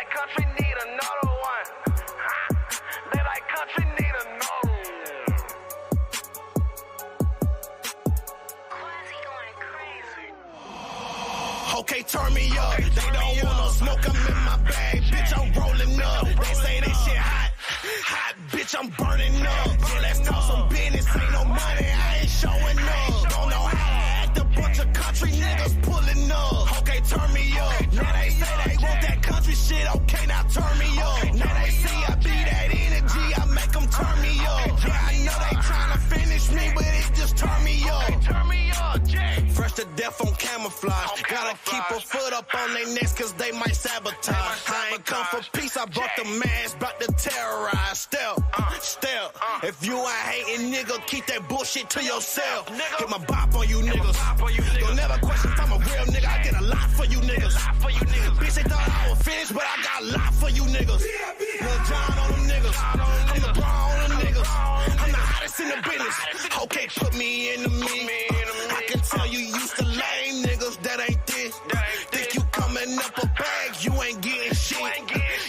like country need another one. They like country need another one. Quasi going crazy. Okay, turn me up. They don't want no smoke, I'm in my bag. Bitch, I'm rolling up. They say that shit hot. Hot, bitch, I'm burning up. So let's talk some business. Ain't no money, I ain't showing up. Don't know how to act. A bunch of country niggas pulling up. Okay, turn me up. Now they say they want that country shit. Okay, now turn me up. Now they see I be that energy. I make them turn me up. Yeah, I know they tryna finish me, but it just turn me up. Turn me up, Jay. Fresh to death on camouflage. Gotta keep a foot up on their necks cause they might sabotage. I ain't come for peace, I brought the mask, bout to terrorize. Step. If you ain't hating, nigga, keep that bullshit to yourself. Get my bop on you niggas. Don't never question if I'm a real nigga. I get a lot for you niggas. Bitch, they thought I was finished, but I got a lot for you niggas. Lil John on them niggas. I'm the bra on them niggas. I'm the hottest in the business. Okay, put me in the mix. I can tell you used to lame niggas that ain't this. Think you coming up a bag, you ain't getting shit.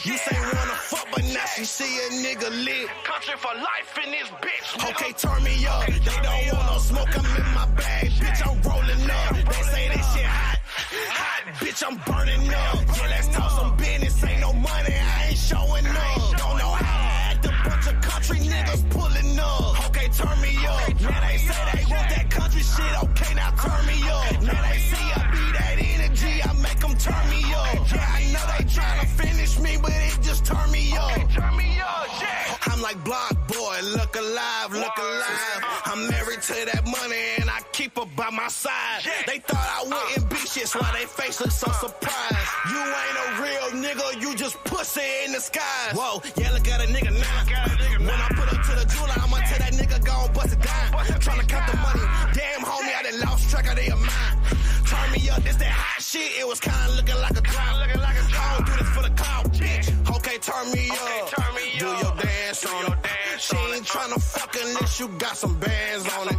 You say wanna fuck, but now she see a nigga lit. Country for life in this bitch. Okay, turn me up. They don't want no smoke, I'm in my bag. Bitch, I'm rolling up. They say that shit hot. Hot, bitch, I'm burning up. Yeah, let's talk some business. Ain't no money, I ain't showing up. Don't know how to act. A bunch of country niggas pulling up. Okay, turn me up. Now they say they want that country shit. Okay, now turn me up. Now they see I be that energy. I make them turn me up. Yeah, I know they tryna finish me, but it just turn me up. Turn me up, Jay. I'm like Block Boy, look alive, look alive. I'm married to that money and I keep her by my side. They thought I wouldn't be shit, so why they face look so surprised. You ain't a real nigga, you just pussy in the skies. Whoa, yeah, look at a nigga now. When I put up to the jeweler, I'ma tell that nigga gon' bust it down. Tryna count the money, damn homie, I done lost track of their mind. Turn me up, this that hot shit, it was kinda looking like a drought. I don't do this for the clout, bitch. Okay, turn me up. Do your dance on it. She ain't tryna fuck unless you got some bands on it.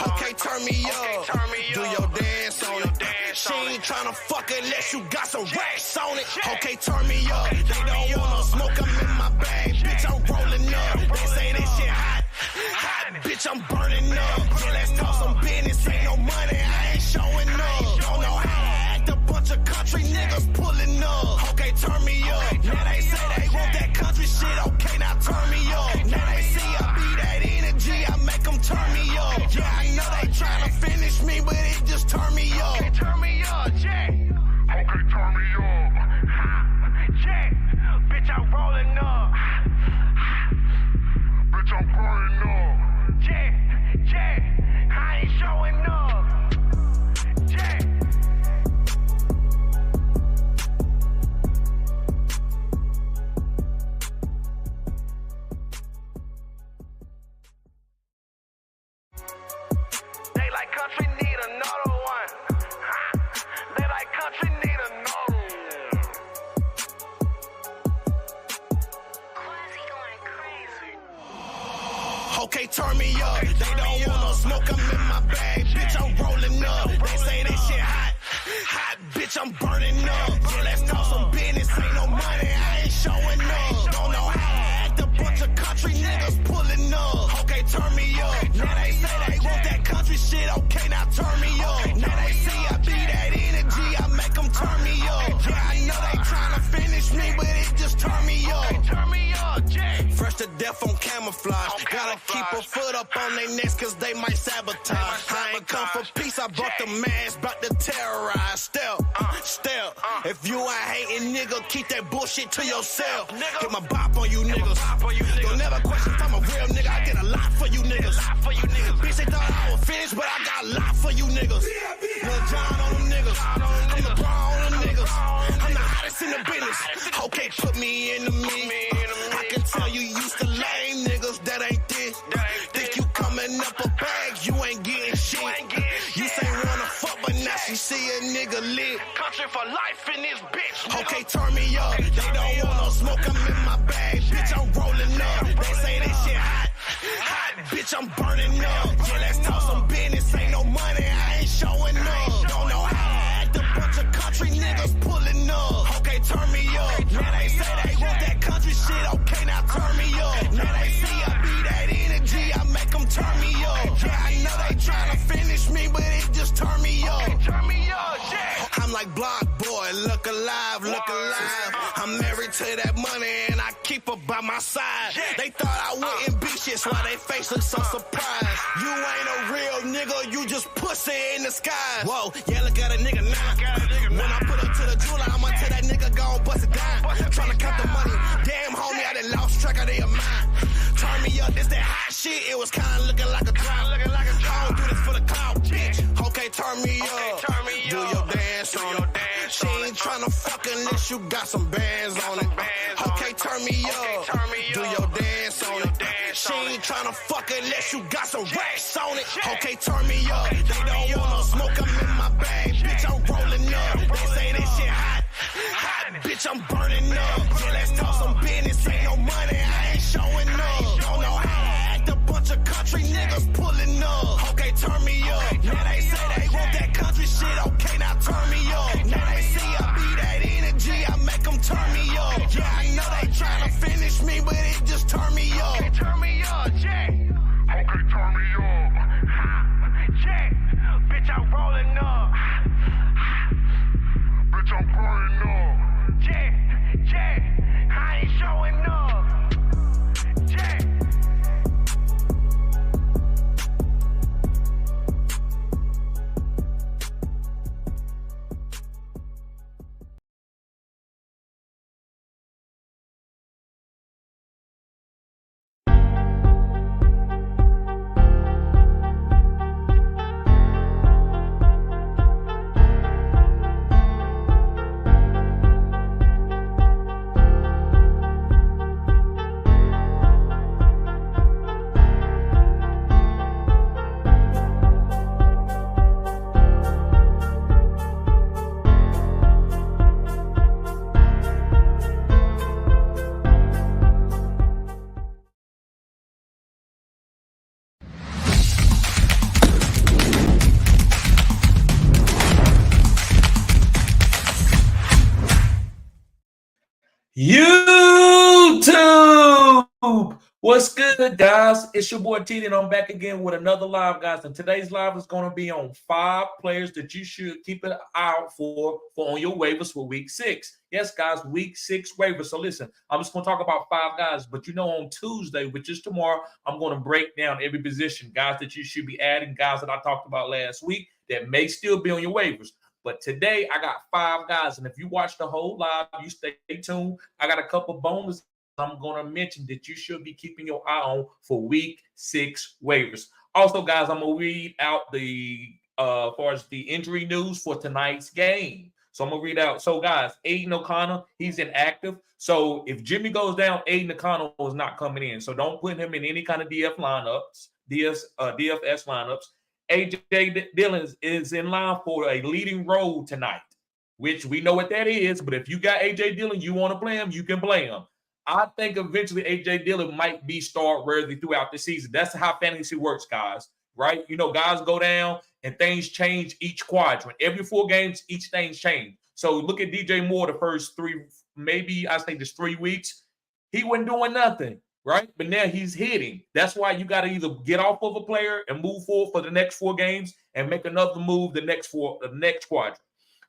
Okay, turn me up. Do your dance on it. She ain't tryna fuck unless you got some racks on it. Okay, turn me up. They don't want no smoke, I'm in my bag. Bitch, I'm rolling up. They say that shit hot. Hot, bitch, I'm burning up. Yeah, let's talk some business. Ain't no money, I ain't showing up. Don't know how to act. A bunch of country niggas pulling up. Okay, turn me up. Now they say they want that country shit. Okay, now turn me up. Now they see I be that energy. I make them turn me up. Yeah, I know they tryna finish me, but it just turn me up. Okay, turn me up, Jay. Okay, turn me up. Jay, bitch, I'm rolling up. Bitch, I'm burning up. Jay, I ain't showing up. Jay. They like country need another one. They like country need another one. Quasi going crazy. Okay, turn me up. They don't want no smoke, I'm in my bag. Bitch, I'm rolling up. They say that shit hot. Hot, bitch, I'm burning up. Yeah, let's talk some business. Ain't no money, I ain't showing up. Don't know how to act. A bunch of country niggas pulling up. Okay, turn me up. Now they say they want that country shit. Okay, now turn me up. Now they see I be that energy. I make them turn me up. Yeah, I know they tryna finish me, but it just turn me up. Turn me up, Jay. Fresh to death on camouflage. Gotta keep a foot up on their necks cause they might sabotage. I ain't come for peace, I brought the mask, bout to terrorize. Step. If you ain't hating, nigga, keep that bullshit to yourself. Get my bop on you niggas. Don't never question if I'm a real nigga. I get a lot for you niggas. Bitch, they thought I was finished, but I got a lot for you niggas. Lil John on them niggas. I'm the bra on them niggas. I'm the hottest in the business. Okay, put me in the mix. I can tell you used to lame niggas that ain't this. Think you coming up a bag, you ain't getting shit. You say wanna fuck, but now she see a nigga lit. Country for life in this bitch. Okay, turn me up. They don't want no smoke, I'm in my bag. Bitch, I'm rolling up. They say that shit hot. Hot, bitch, I'm burning up. Yeah, let's talk some business. Ain't no money, I ain't showing up. Don't know how to act. A bunch of country niggas pulling up. Okay, turn me up. Now they say like Block Boy, look alive, look alive. I'm married to that money and I keep her by my side. They thought I wouldn't be shit, so why they face look so surprised. You ain't a real nigga, you just pussy in the sky. Whoa, yeah, look at a nigga now. When I put up to the jeweler, I'ma tell that nigga go and bust it down. Tryna count the money, damn homie, I done lost track of their mind. Turn me up, this that hot shit, it was kinda looking like a drought. I don't do this for the clout, bitch. Okay, turn me up. Do your dance on it. She ain't tryna fuck unless you got some bands on it. Okay, turn me up. Do your dance on it. She ain't tryna fuck unless you got some racks on it. Okay, turn me up. They don't wanna smoke, I'm in my bag. Bitch, I'm rolling up. They say this shit hot. Hot, bitch, I'm burning up. Yeah, let's talk some business. Ain't no money, I ain't showing up. Don't know how to act, a bunch of country niggas pulling up. Okay, turn me up. Now they say they want that country shit. Okay, now turn me up. Now they see I be that energy, I make them turn me up. Yeah, I know they tryna finish me, but it just turn me up. Okay, turn me up, yeah. Okay, turn me up. Yeah, bitch, I'm rolling up. Bitch, I'm burning up. Yeah, I ain't showing up. Yeah. YouTube, what's good, guys? It's your boy TD, and I'm back again with another live, guys. And today's live is going to be on 5 players that you should keep an eye out for on your waivers for Week 6. Yes, guys, Week 6 waivers. So listen, I'm just going to talk about 5 guys, but on Tuesday, which is tomorrow, I'm going to break down every position, guys that you should be adding, guys that I talked about last week that may still be on your waivers. But today, I got 5 guys, and if you watch the whole live, you stay tuned. I got a couple bonuses I'm going to mention that you should be keeping your eye on for Week 6 waivers. Also, guys, I'm going to read out the as far as the injury news for tonight's game. So I'm going to read out. So, guys, Aiden O'Connor, he's inactive. So if Jimmy goes down, Aiden O'Connor is not coming in. So don't put him in any kind of DFS lineups. AJ Dillon is in line for a leading role tonight, which we know what that is. But if you got AJ Dillon, you want to play him, you can play him. I think eventually AJ Dillon might be start worthy throughout the season. That's how fantasy works, guys, right? Guys go down and things change each quadrant. Every 4 games, each thing's changed. So look at DJ Moore the first 3, maybe I say just 3 weeks. He wasn't doing nothing. Right? But now he's hitting. That's why you got to either get off of a player and move forward for the next 4 games and make another move the next quadrant.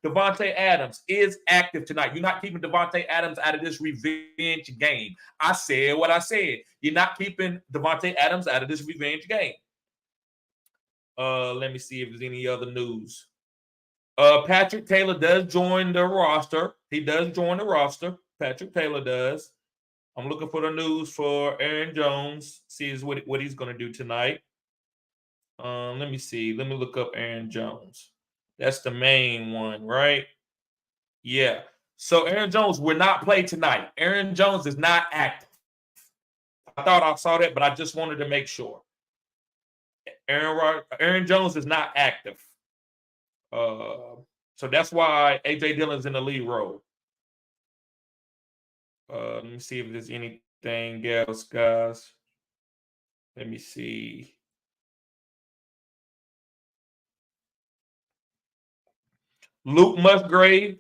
Devontae Adams is active tonight. You're not keeping Devontae Adams out of this revenge game. I said what I said. You're not keeping Devontae Adams out of this revenge game. Let me see if there's any other news. Patrick Taylor does join the roster. He does join the roster. Patrick Taylor does. I'm looking for the news for Aaron Jones. See what he's going to do tonight. Let me see. Let me look up Aaron Jones. That's the main one, right? Yeah. So Aaron Jones will not play tonight. Aaron Jones is not active. I thought I saw that, but I just wanted to make sure. Aaron Jones is not active. So that's why AJ Dillon's in the lead role. Let me see if there's anything else, guys. Let me see. Luke Musgrave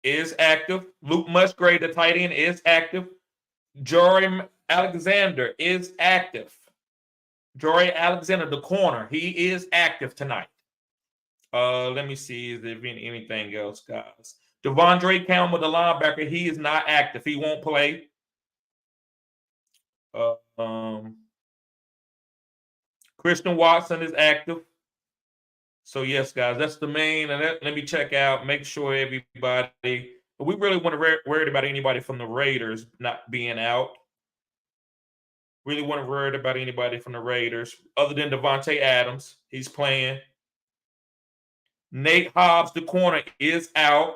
is active. Luke Musgrave, the tight end, is active. Joram Alexander is active. Jory Alexander, the corner, he is active tonight. Let me see if there's anything else, guys. Devondre Campbell, the linebacker, he is not active. He won't play. Christian Watson is active. So, yes, guys, that's the main. And let me check out, make sure everybody. We really want to worry about anybody from the Raiders not being out. Really want to worry about anybody from the Raiders other than Devontae Adams. He's playing. Nate Hobbs, the corner, is out.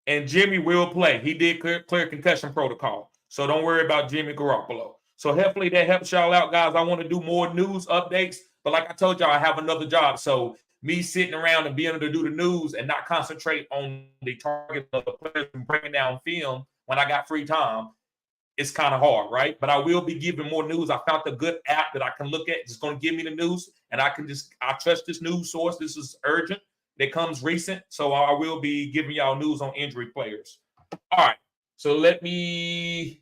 And Jimmy will play. He did clear concussion protocol. So don't worry about Jimmy Garoppolo. So hopefully that helps y'all out, guys. I want to do more news updates. But like I told y'all, I have another job. So me sitting around and being able to do the news and not concentrate on the target of the players and breaking down film when I got free time, it's kind of hard, right? But I will be giving more news. I found a good app that I can look at. It's going to give me the news. And I trust this news source. This is urgent. That comes recent. So I will be giving y'all news on injury players. All right. So let me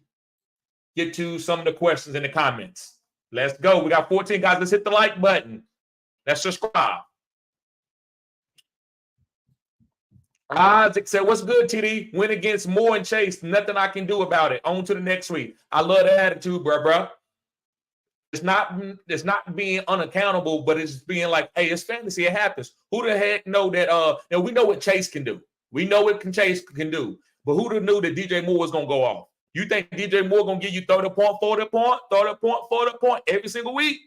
get to some of the questions in the comments. Let's go. We got 14 guys. Let's hit the like button. Let's subscribe. Isaac said, what's good, TD? Win against Moore and Chase. Nothing I can do about it. On to the next week. I love the attitude, bro. It's not being unaccountable, but it's being like, hey, it's fantasy. It happens. Who the heck know that? We know what Chase can do. We know what Chase can do. But who knew that DJ Moore was going to go off? You think DJ Moore going to give you 30 point, 40 point, 30 point, 40 point every single week?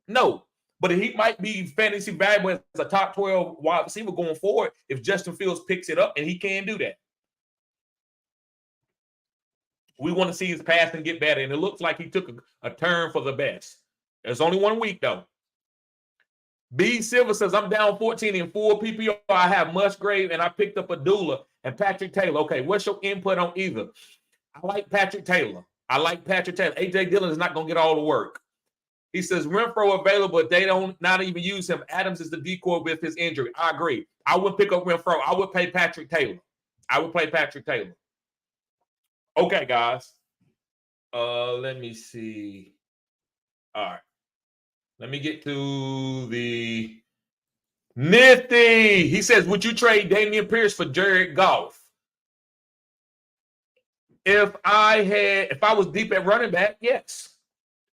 No. But he might be fantasy valuable as a top 12 wide receiver going forward if Justin Fields picks it up, and he can do that. We want to see his passing get better, and it looks like he took a turn for the best. There's only 1 week, though. B. Silver says, I'm down 14 in full PPR. I have Musgrave, and I picked up Adula and Patrick Taylor. Okay, what's your input on either? I like Patrick Taylor. A.J. Dillon is not going to get all the work. He says, Renfro available, but they don't not even use him. Adams is the decoy with his injury. I agree. I would pick up Renfro. I would play Patrick Taylor. Okay, guys. Let me see. All right. Let me get to the Nifty. He says, would you trade Dameon Pierce for Jared Goff? If I was deep at running back, yes.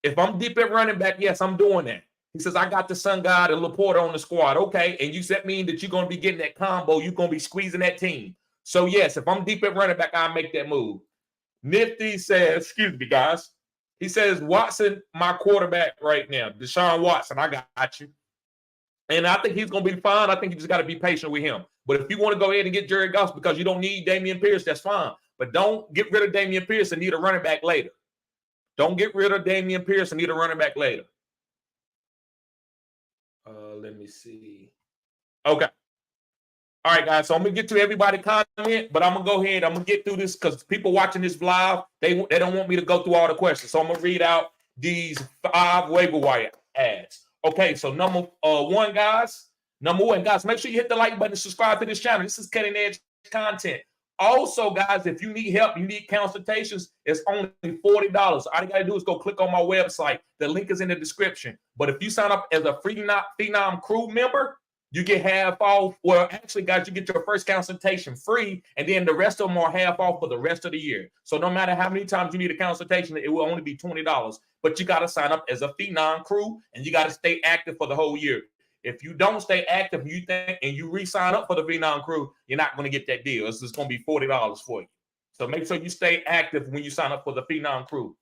If I'm deep at running back, yes, I'm doing that. He says, I got the Sun God and Laporta on the squad. Okay, and you said mean that you're going to be getting that combo. You're going to be squeezing that team. So, yes, if I'm deep at running back, I'll make that move. Nifty says, excuse me, guys. He says, Watson, my quarterback right now. Deshaun Watson, I got you. And I think he's going to be fine. I think you just got to be patient with him. But if you want to go ahead and get Jared Goff because you don't need Dameon Pierce, that's fine. But don't get rid of Dameon Pierce and need a running back later. Don't get rid of Dameon Pierce and need a running back later. Let me see. Okay. All right, guys. So I'm going to get to everybody's comment, but I'm going to go ahead. I'm going to get through this because people watching this live, they don't want me to go through all the questions. So I'm going to read out these 5 waiver wire ads. Okay, so number one, guys, make sure you hit the like button and subscribe to this channel. This is cutting edge content. Also, guys, if you need help, you need consultations, it's only $40. All you got to do is go click on my website. The link is in the description. But if you sign up as a Phenom Crew member, you get half off. Well, actually, guys, you get your first consultation free, and then the rest of them are half off for the rest of the year. So no matter how many times you need a consultation, it will only be $20. But you got to sign up as a Phenom Crew, and you got to stay active for the whole year. If you don't stay active, and you re-sign up for the Phenom Crew, you're not going to get that deal. It's just going to be $40 for you. So make sure you stay active when you sign up for the Phenom Crew.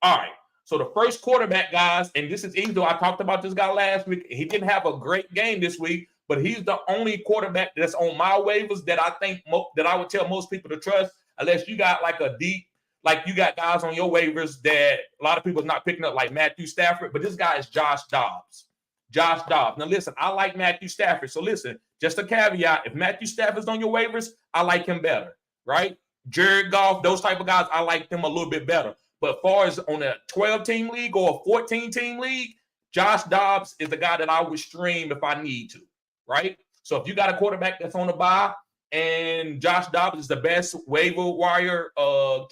All right. So the first quarterback, guys, and this is easy. I talked about this guy last week. He didn't have a great game this week, but he's the only quarterback that's on my waivers that I think that I would tell most people to trust, unless you got like you got guys on your waivers that a lot of people are not picking up, like Matthew Stafford. But this guy is Josh Dobbs. Now, listen, I like Matthew Stafford. So, listen, just a caveat. If Matthew Stafford's on your waivers, I like him better, right? Jared Goff, those type of guys, I like them a little bit better. But as far as on a 12-team league or a 14-team league, Josh Dobbs is the guy that I would stream if I need to, right? So if you got a quarterback that's on the bye and Josh Dobbs is the best waiver wire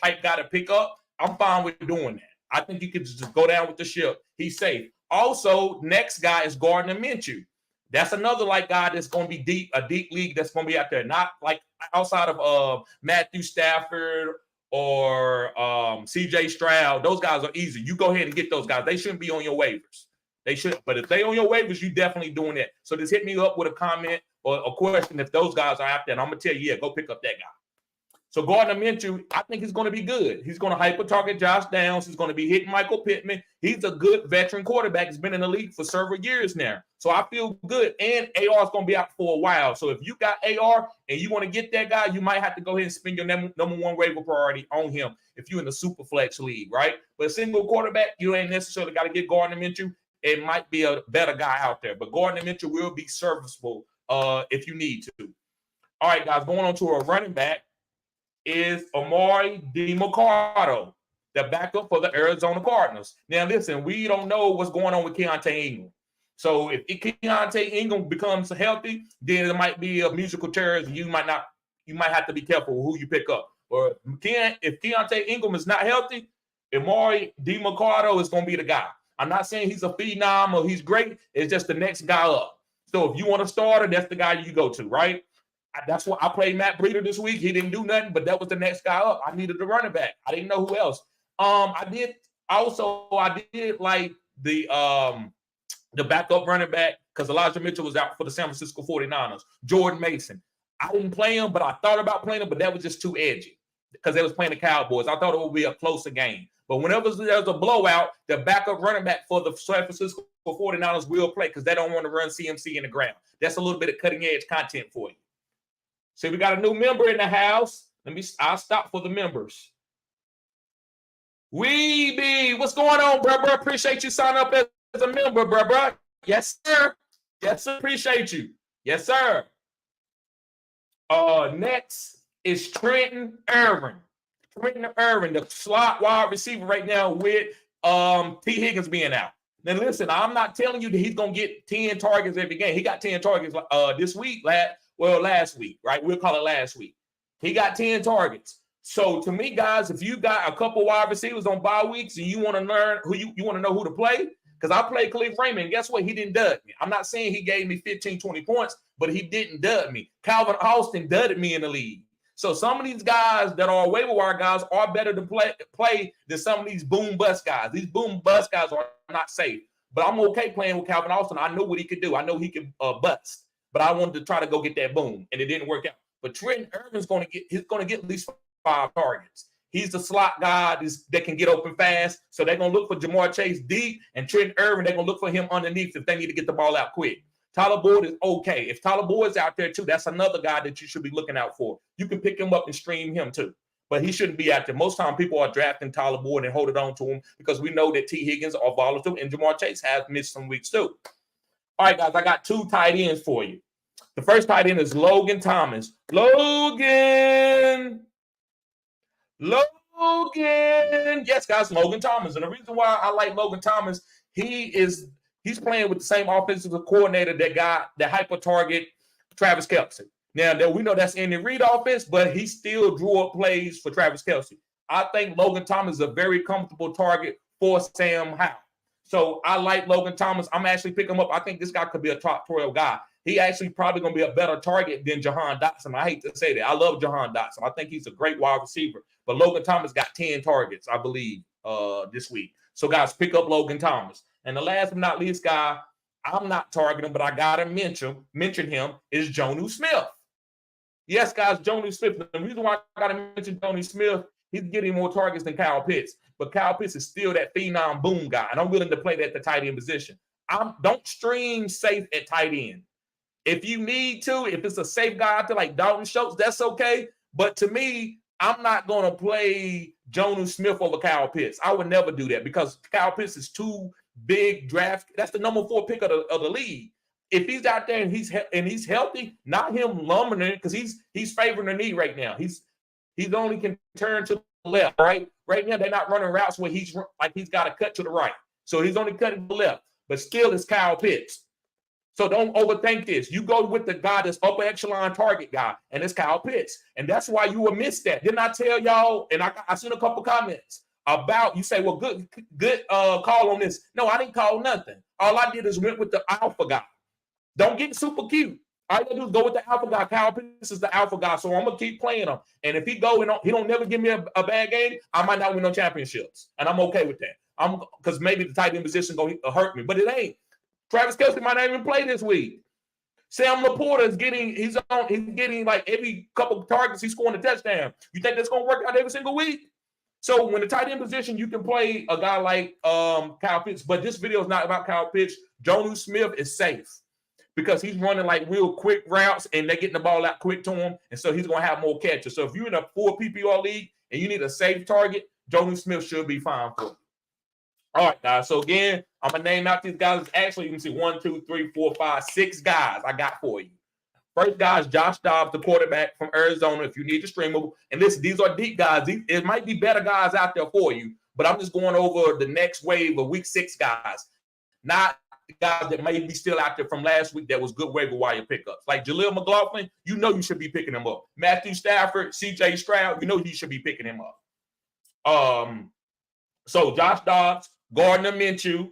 type guy to pick up, I'm fine with doing that. I think you could just go down with the ship. He's safe. Also, next guy is Gardner Minshew. That's another like guy that's going to be a deep league that's going to be out there, not like outside of Matthew Stafford or CJ Stroud. Those guys are easy. You go ahead and get those guys. They shouldn't be on your waivers. They should, but if they on your waivers, you definitely doing that. So just hit me up with a comment or a question if those guys are out there, and I'm gonna tell you, yeah, go pick up that guy. So Gardner Minshew, I think he's going to be good. He's going to hyper-target Josh Downs. He's going to be hitting Michael Pittman. He's a good veteran quarterback. He's been in the league for several years now. So I feel good. And AR is going to be out for a while. So if you got AR and you want to get that guy, you might have to go ahead and spend your number one waiver priority on him if you're in the super flex league, right? But a single quarterback, you ain't necessarily got to get Gardner Minshew. It might be a better guy out there. But Gardner Minshew will be serviceable if you need to. All right, guys, going on to a running back is Amari DiMercato, the backup for the Arizona Cardinals. Now, listen, we don't know what's going on with Keontae Ingram. So if Keontae Ingram becomes healthy, then it might be a musical chair. You might have to be careful who you pick up. Or if Keontae Ingram is not healthy, Amari DiMercato is going to be the guy. I'm not saying he's a phenom or he's great. It's just the next guy up. So if you want a starter, that's the guy you go to, right? That's why I played Matt Breida this week. He didn't do nothing, but that was the next guy up. I needed a running back. I didn't know who else. I did like the backup running back because Elijah Mitchell was out for the San Francisco 49ers. Jordan Mason. I didn't play him, but I thought about playing him, but that was just too edgy because they was playing the Cowboys. I thought it would be a closer game. But whenever there's a blowout, the backup running back for the San Francisco 49ers will play because they don't want to run CMC in the ground. That's a little bit of cutting-edge content for you. So we got a new member in the house. I'll stop for the members. Weeby, what's going on, bro? Appreciate you signing up as a member, bro. Yes, sir. Yes, sir. Appreciate you. Yes, sir. Next is Trenton Irwin. Trenton Irwin, the slot wide receiver right now with T. Higgins being out. Now, listen, I'm not telling you that he's going to get 10 targets every game. He got 10 targets this week, last week, right? We'll call it last week. He got 10 targets. So to me, guys, if you got a couple wide receivers on bye weeks and you want to learn who you want to know who to play, because I played Khalif Raymond, guess what? He didn't dud me. I'm not saying he gave me 15, 20 points, but he didn't dud me. Calvin Austin dudded me in the league. So some of these guys that are waiver wire guys are better to play than some of these boom bust guys. These boom bust guys are not safe. But I'm okay playing with Calvin Austin. I know what he could do. I know he can bust. But I wanted to try to go get that boom, and it didn't work out. But Trenton Irvin's going to get at least 5 targets. He's the slot guy that can get open fast. So they're going to look for Jamar Chase deep, and Trenton Irvin, they're going to look for him underneath if they need to get the ball out quick. Tyler Boyd is okay. If Tyler Boyd's out there too, that's another guy that you should be looking out for. You can pick him up and stream him too. But he shouldn't be out there. Most time people are drafting Tyler Boyd and holding on to him because we know that T. Higgins are volatile, and Jamar Chase has missed some weeks too. All right, guys, I got 2 tight ends for you. The first tight end is Logan Thomas. Logan. Yes, guys, Logan Thomas. And the reason why I like Logan Thomas, he's playing with the same offensive coordinator that got the hyper target Travis Kelce. Now, we know that's Andy Reid offense, but he still drew up plays for Travis Kelce. I think Logan Thomas is a very comfortable target for Sam Howell. So I like Logan Thomas. I'm actually picking him up. I think this guy could be a top 12 guy. He actually probably going to be a better target than Jahan Dotson. I hate to say that. I love Jahan Dotson. I think he's a great wide receiver. But Logan Thomas got 10 targets, I believe, this week. So, guys, pick up Logan Thomas. And the last but not least guy, I'm not targeting, but I got to mention him, is Jonnu Smith. Yes, guys, Jonnu Smith. The reason why I got to mention Jonnu Smith, he's getting more targets than Kyle Pitts. But Kyle Pitts is still that phenom boom guy, and I'm willing to play that at the tight end position. Don't stream safe at tight end. If you need to, if it's a safe guy out there like Dalton Schultz, that's okay. But to me, I'm not going to play Jonnu Smith over Kyle Pitts. I would never do that because Kyle Pitts is too big draft. That's the number 4 pick of the league. If he's out there and he's healthy, not him lumbering because he's favoring the knee right now. He's only can turn to the left, right? Right now, they're not running routes where he's got to cut to the right. So he's only cutting to the left. But still, it's Kyle Pitts. So don't overthink this. You go with the guy that's upper echelon target guy, and it's Kyle Pitts. And that's why you will miss that. Didn't I tell y'all, and I seen a couple comments, about, you say, well, good call on this. No, I didn't call nothing. All I did is went with the alpha guy. Don't get super cute. All you gotta do is go with the alpha guy. Kyle Pitts is the alpha guy, so I'm gonna keep playing him. And if he go and he don't never give me a bad game, I might not win no championships, and I'm okay with that. Because maybe the tight end position gonna hurt me, but it ain't. Travis Kelce might not even play this week. Sam Laporta is getting like every couple of targets he's scoring a touchdown. You think that's gonna work out every single week? So when the tight end position, you can play a guy like Kyle Pitts, but this video is not about Kyle Pitts. Jonnu Smith is safe because he's running like real quick routes and they're getting the ball out quick to him, and so he's gonna have more catches. So if you're in a 4 PPR league and you need a safe target, Jonnu Smith should be fine for you. All right, guys. So again, I'm gonna name out these guys. Actually, you can see 1, 2, 3, 4, 5, 6 guys I got for you. First guy is Josh Dobbs, the quarterback from Arizona. If you need to stream them, and listen, these are deep guys. It might be better guys out there for you, but I'm just going over the next wave of week 6 guys, not guys that may be still out there from last week that was good waiver wire pickups. Like Jaleel McLaughlin, you know you should be picking him up. Matthew Stafford, C.J. Stroud, you know you should be picking him up. So Josh Dobbs, Gardner Minshew,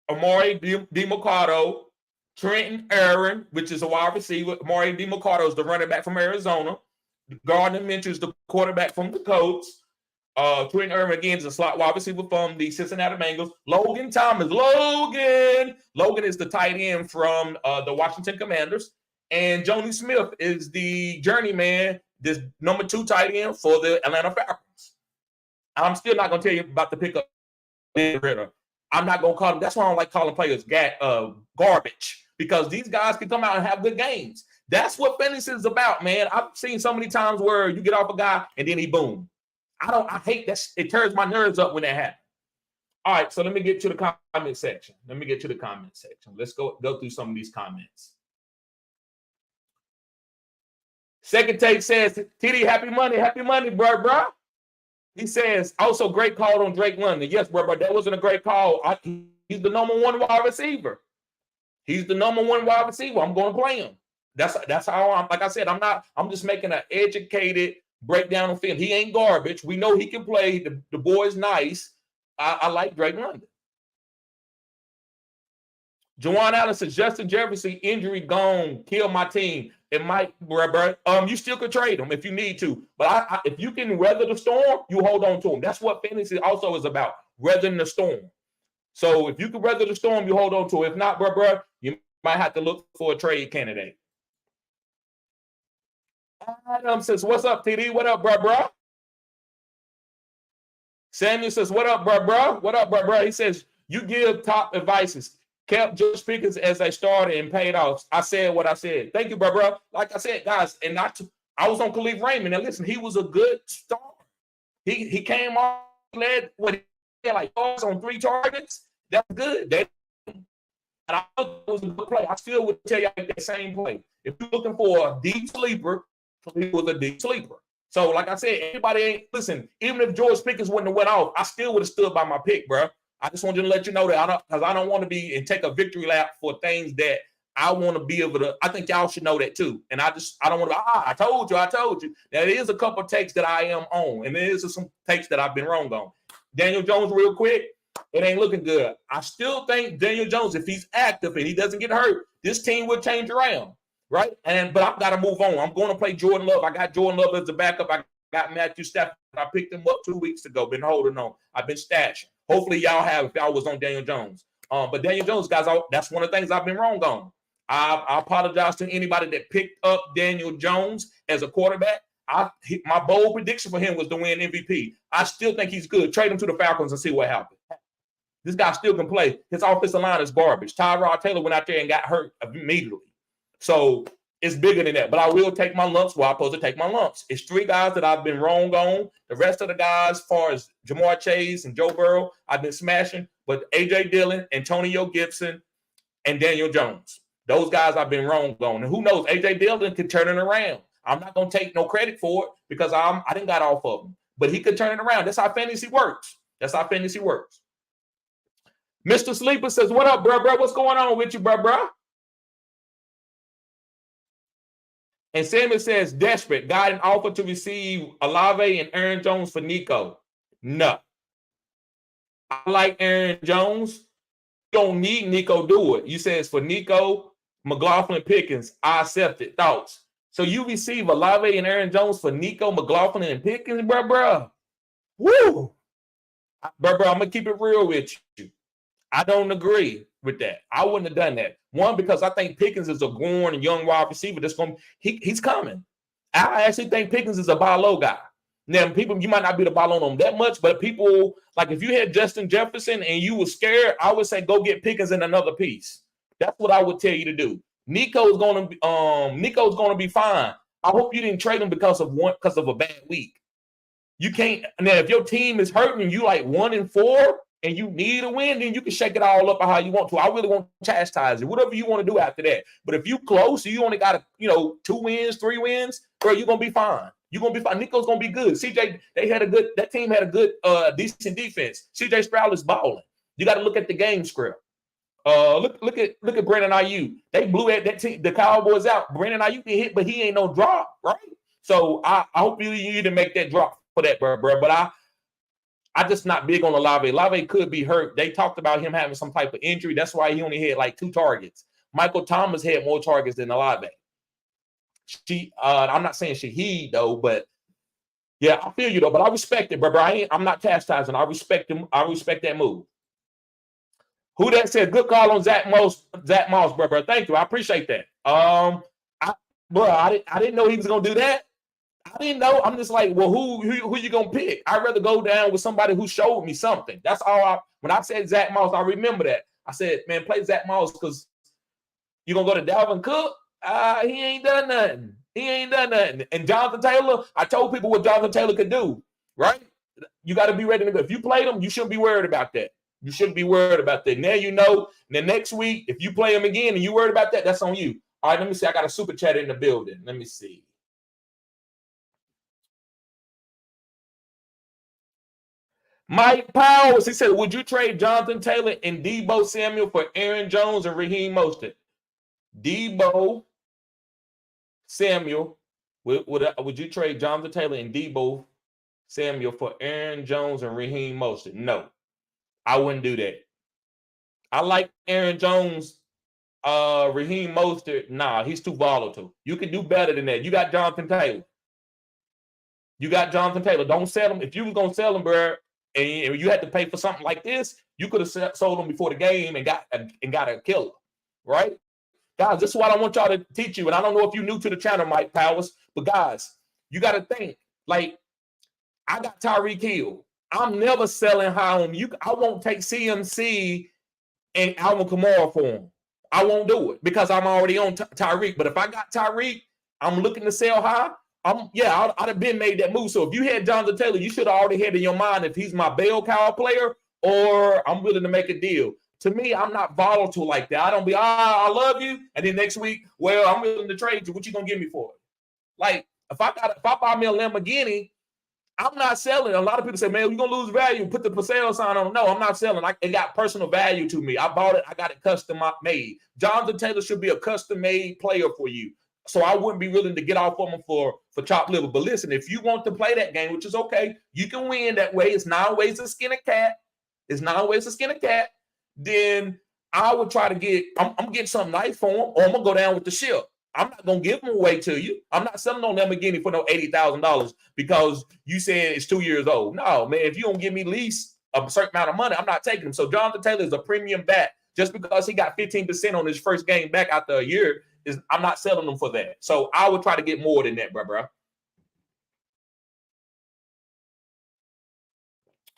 Amari DiMercato, Trenton Irwin, which is a wide receiver. Amari DiMercato is the running back from Arizona. Gardner Minshew is the quarterback from the Colts. Trenton Irwin, again, is a slot wide receiver from the Cincinnati Bengals. Logan Thomas. Logan is the tight end from the Washington Commanders. And Jonnu Smith is the journeyman, this number 2 tight end for the Atlanta Falcons. I'm still not going to tell you about the pickup. I'm not going to call them. That's why I don't like calling players garbage, because these guys can come out and have good games. That's what fantasy is about, man. I've seen so many times where you get off a guy and then he boom. I hate that. It turns my nerves up when that happens. All right, so let me get to the comment section. Let's go through some of these comments. Second Take says, TD, happy money, bro. He says, also great call on Drake London. Yes, bro, that wasn't a great call. He's the number 1 wide receiver. I'm going to play him. That's how I'm, like I said, I'm just making an educated breakdown of film. He ain't garbage. We know he can play. The boy's nice. I like Drake London. Juwan Allen says, Justin Jefferson injury gone, kill my team. It might, bro. You still could trade him if you need to. But if you can weather the storm, you hold on to him. That's what fantasy also is about, weathering the storm. So if you can weather the storm, you hold on to it. If not, bro, you might have to look for a trade candidate. Adam says, what's up, TD? What up, bro? Samuel says, what up, bro? He says, you give top advices. Kept George Pickens as a starter and paid off. I said what I said. Thank you, bro. Like I said, guys, and I was on Khalif Raymond. And listen, he was a good starter. He came off, led what he had like on 3 targets. That's good. And I thought it was a good play. I still would tell you that same play. If you're looking for a deep sleeper, he was a deep sleeper. So, like I said, anybody ain't listen. Even if George Pickens wouldn't have went off, I still would have stood by my pick, bro. I just wanted to let you know that I don't want to be and take a victory lap for things that I want to be able to. I think y'all should know that too. And I don't want to. I told you. There is a couple of takes that I am on, and there is some takes that I've been wrong on. Daniel Jones, real quick, it ain't looking good. I still think Daniel Jones, if he's active and he doesn't get hurt, this team will change around, right? But I've got to move on. I'm going to play Jordan Love. I got Jordan Love as a backup. I got Matthew Stafford. I picked him up 2 weeks ago. Been holding on. I've been stashing. Hopefully y'all have if y'all was on Daniel Jones. But Daniel Jones, guys, that's one of the things I've been wrong on. I apologize to anybody that picked up Daniel Jones as a quarterback. My bold prediction for him was to win MVP. I still think he's good. Trade him to the Falcons and see what happens. This guy still can play. His offensive line is garbage. Tyrod Taylor went out there and got hurt immediately. So it's bigger than that. But I will take my lumps where I'm supposed to take my lumps. It's 3 guys that I've been wrong on. The rest of the guys, as far as Jamar Chase and Joe Burrow, I've been smashing. But A.J. Dillon, Antonio Gibson, and Daniel Jones. Those guys I've been wrong on. And who knows, A.J. Dillon could turn it around. I'm not going to take no credit for it because I didn't got off of him. But he could turn it around. That's how fantasy works. Mr. Sleeper says, what up, bro? What's going on with you, bro? And Samuel says, desperate. Got an offer to receive Olave and Aaron Jones for Nico. No. I like Aaron Jones. You don't need Nico do it. You said it's for Nico, McLaughlin, Pickens. I accept it. Thoughts? So you receive Olave and Aaron Jones for Nico, McLaughlin, and Pickens, bro. Woo! Bro, I'm going to keep it real with you. I don't agree with that. I wouldn't have done that. One, because I think Pickens is a grown and young wide receiver that's going he's coming. I actually think Pickens is a buy low guy. Now, people, you might not be the buy low on him that much, but people, like if you had Justin Jefferson and you were scared, I would say go get Pickens in another piece. That's what I would tell you to do. Nico's going to be fine. I hope you didn't trade him because of a bad week. You can't. Now, if your team is hurting and you like 1-4 and you need a win, then you can shake it all up how you want to. I really want to chastise you, whatever you want to do after that. But if you close, you only got 2 wins, 3 wins, bro, you're gonna be fine. You're gonna be fine. Nico's gonna be good. CJ, that team had a good, decent defense. CJ Stroud is balling. You got to look at the game script. Look at Brandon Ayuk. They blew at that team, the Cowboys out. Brandon Ayuk can hit, but he ain't no drop, right? So I hope you didn't make that drop for that, bro. But I just not big on Olave. Olave could be hurt. They talked about him having some type of injury. That's why he only had like 2 targets. Michael Thomas had more targets than Olave. I'm not saying he though, but yeah, I feel you though. But I respect it, bro. I'm not chastising. I respect him. I respect that move. Who that said good call on Zach Moss, bro. Thank you. I appreciate that. I didn't know he was gonna do that. I didn't know. I'm just like, well, who you gonna pick? I'd rather go down with somebody who showed me something. That's all. When I said Zach Moss, I remember that. I said, man, play Zach Moss because you gonna go to Dalvin Cook. He ain't done nothing. And Jonathan Taylor, I told people what Jonathan Taylor could do, right? You got to be ready to go. If you played him, you shouldn't be worried about that. You shouldn't be worried about that. Now you know. The next week, if you play him again and you worried about that, that's on you. All right, let me see. I got a super chat in the building. Let me see. Mike Powers, he said, would you trade Jonathan Taylor and Deebo Samuel for Aaron Jones and Raheem Mostert? Deebo Samuel, would you trade Jonathan Taylor and Deebo Samuel for Aaron Jones and Raheem Mostert? No, I wouldn't do that. I like Aaron Jones. Raheem Mostert, nah, he's too volatile. You can do better than that. You got Jonathan Taylor. Don't sell him. If you was going to sell him, bro, and you had to pay for something like this, you could have sold him before the game and got a killer, right? Guys, this is what I want y'all to teach you. And I don't know if you're new to the channel, Mike Powers, but guys, you got to think. Like, I got Tyreek Hill. I'm never selling high on you. I won't take CMC and Alvin Kamara for him. I won't do it because I'm already on Tyreek. But if I got Tyreek, I'm looking to sell high. I'd have been made that move. So if you had Jonathan Taylor, you should have already had in your mind if he's my bell cow player or I'm willing to make a deal. To me, I'm not volatile like that. I don't be, I love you. And then next week, well, I'm willing to trade you. What you going to give me for it? Like, if I buy me a Lamborghini, I'm not selling. A lot of people say, man, you're going to lose value. Put the for sale sign on. No, I'm not selling. It got personal value to me. I bought it. I got it custom made. Jonathan Taylor should be a custom made player for you. So I wouldn't be willing to get off on him for chopped liver. But listen, if you want to play that game, which is okay, you can win that way. It's 9 ways to skin a cat. Then I would try to get, I'm getting something nice for him, or I'm going to go down with the ship. I'm not going to give them away to you. I'm not selling on Lamborghini for no $80,000 because you said it's 2 years old. No, man, if you don't give me at least a certain amount of money, I'm not taking him. So Jonathan Taylor is a premium back. Just because he got 15% on his first game back after a year, I'm not selling them for that. So I would try to get more than that, bro.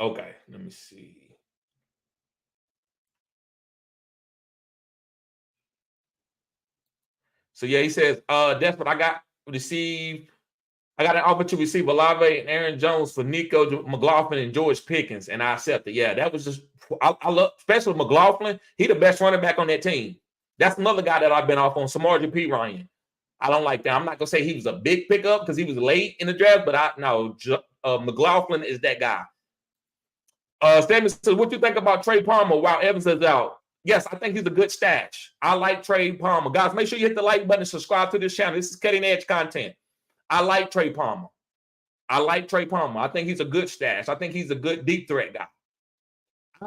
Okay, let me see. So yeah, he says, that's what I got received. I got an offer to receive Olave and Aaron Jones for Nico, McLaughlin, and George Pickens, and I accepted. Yeah, that was just I love, especially McLaughlin. He the best running back on that team. That's another guy that I've been off on, Samaje Perine. I don't like that. I'm not gonna say he was a big pickup because he was late in the draft, but McLaughlin is that guy. Stanley says, what you think about Trey Palmer while Evans is out? Yes, I think he's a good stash. I like Trey Palmer. Guys, make sure you hit the like button and subscribe to this channel. This is cutting edge content. I like Trey Palmer. I like Trey Palmer. I think he's a good stash. I think he's a good deep threat guy.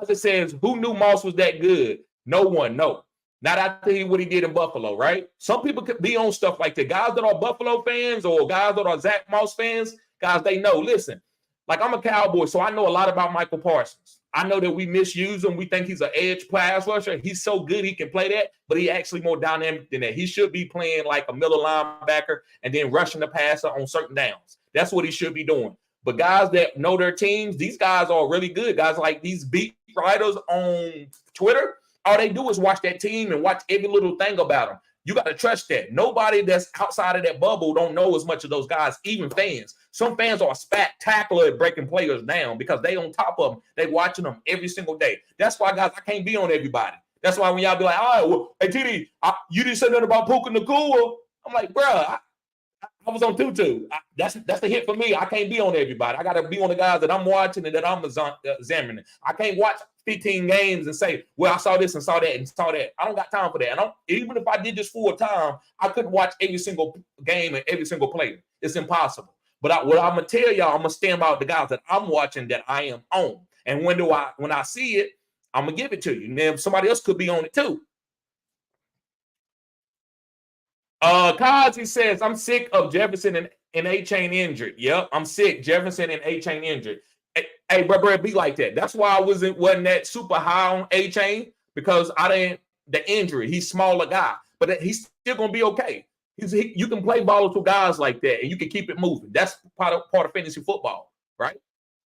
As it says, who knew Moss was that good? No one, no. Not after what he did in Buffalo, right? Some people could be on stuff like that. Guys that are Buffalo fans or guys that are Zach Moss fans, guys, they know. Listen, like I'm a Cowboy, so I know a lot about Michael Parsons. I know that we misuse him. We think he's an edge pass rusher. He's so good he can play that, but he's actually more dynamic than that. He should be playing like a middle linebacker and then rushing the passer on certain downs. That's what he should be doing. But guys that know their teams, these guys are really good. Guys like these beat writers on Twitter, all they do is watch that team and watch every little thing about them. You got to trust that. Nobody that's outside of that bubble don't know as much of those guys, even fans. Some fans are spectacular at breaking players down because they on top of them. They watching them every single day. That's why, guys, I can't be on everybody. That's why when y'all be like, all right, well, hey, TD, you didn't say nothing about Puka Nacua. I'm like, bro, I was on Tutu. That's the hit for me. I can't be on everybody. I got to be on the guys that I'm watching and that I'm examining. I can't watch 15 games and say, well, I saw this and saw that and saw that. I don't got time for that. Even if I did this full time, I couldn't watch every single game and every single player. It's impossible. But what I'm going to tell y'all, I'm going to stand by the guys that I'm watching that I am on. And when I see it, I'm going to give it to you. And then somebody else could be on it too. Kazi says, I'm sick of Jefferson and A-Chain injured. Yep, I'm sick. Jefferson and A-Chain injured. Hey, bro, it be like that. That's why I wasn't that super high on A-Chain, because the injury. He's smaller guy, but he's still going to be okay. You can play volatile guys like that, and you can keep it moving. That's part of fantasy football, right?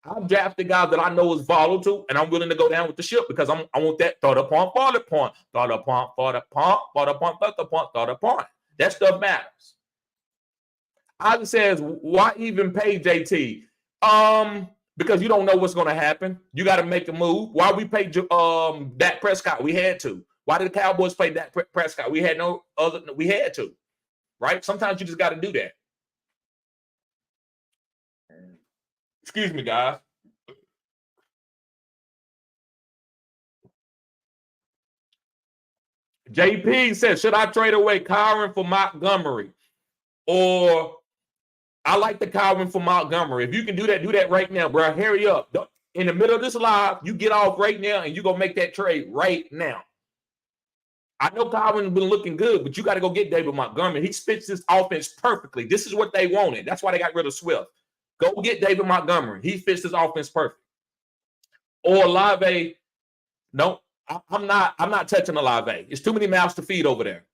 I've drafted guys that I know is volatile, and I'm willing to go down with the ship because I want that thought upon, thought upon, thought upon, thought upon, thought upon, thought upon, thought upon. That stuff matters. Isaac says, why even pay JT? Because you don't know what's going to happen. You got to make a move. Why we paid Dak Prescott? We had to. Why did the Cowboys play Dak Prescott? We had we had to. Right? Sometimes you just got to do that. Excuse me, guys. JP says, should I trade away Kyron for Montgomery? Or I like the Kyron for Montgomery. If you can do that right now, bro. Hurry up. In the middle of this live, you get off right now and you go make that trade right now. I know Kyron's been looking good, but you got to go get David Montgomery. He fits this offense perfectly. This is what they wanted. That's why they got rid of Swift. Go get David Montgomery. He fits this offense perfect. Or Olave. No, I'm not touching Olave. It's too many mouths to feed over there.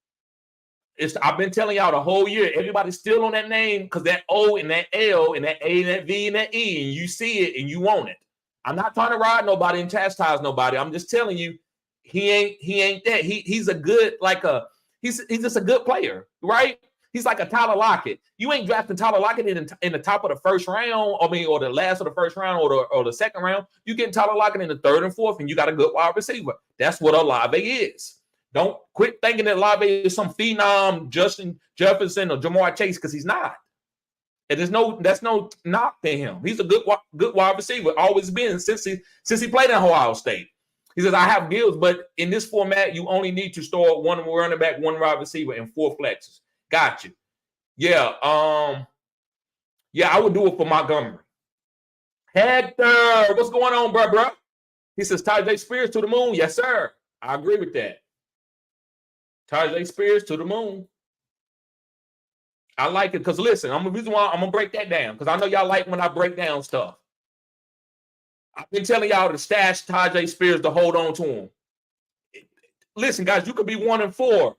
I've been telling y'all the whole year, everybody's still on that name because that O and that L and that A and that V and that E, and you see it and you want it. I'm not trying to ride nobody and chastise nobody. I'm just telling you, he ain't that. He's a good, he's just a good player, right? He's like a Tyler Lockett. You ain't drafting Tyler Lockett in the top of the first round, or the last of the first round, or the second round. You getting Tyler Lockett in the third and fourth, and you got a good wide receiver. That's what Olave is. Don't quit thinking that Olave is some phenom, Justin Jefferson or Jamar Chase, because he's not. And that's no knock to him. He's a good wide receiver, always been since he played at Ohio State. He says, I have skills, but in this format, you only need to store one running back, one wide receiver, and 4 flexes. Got you. Yeah. I would do it for Montgomery. Hector, what's going on, bro? He says, Tajay Spears to the moon. Yes, sir. I agree with that. Tajay Spears to the moon. I like it because, listen, I'm going to break that down because I know y'all like when I break down stuff. I've been telling y'all to stash Tajay Spears to hold on to him. Listen, guys, you could be 1-4.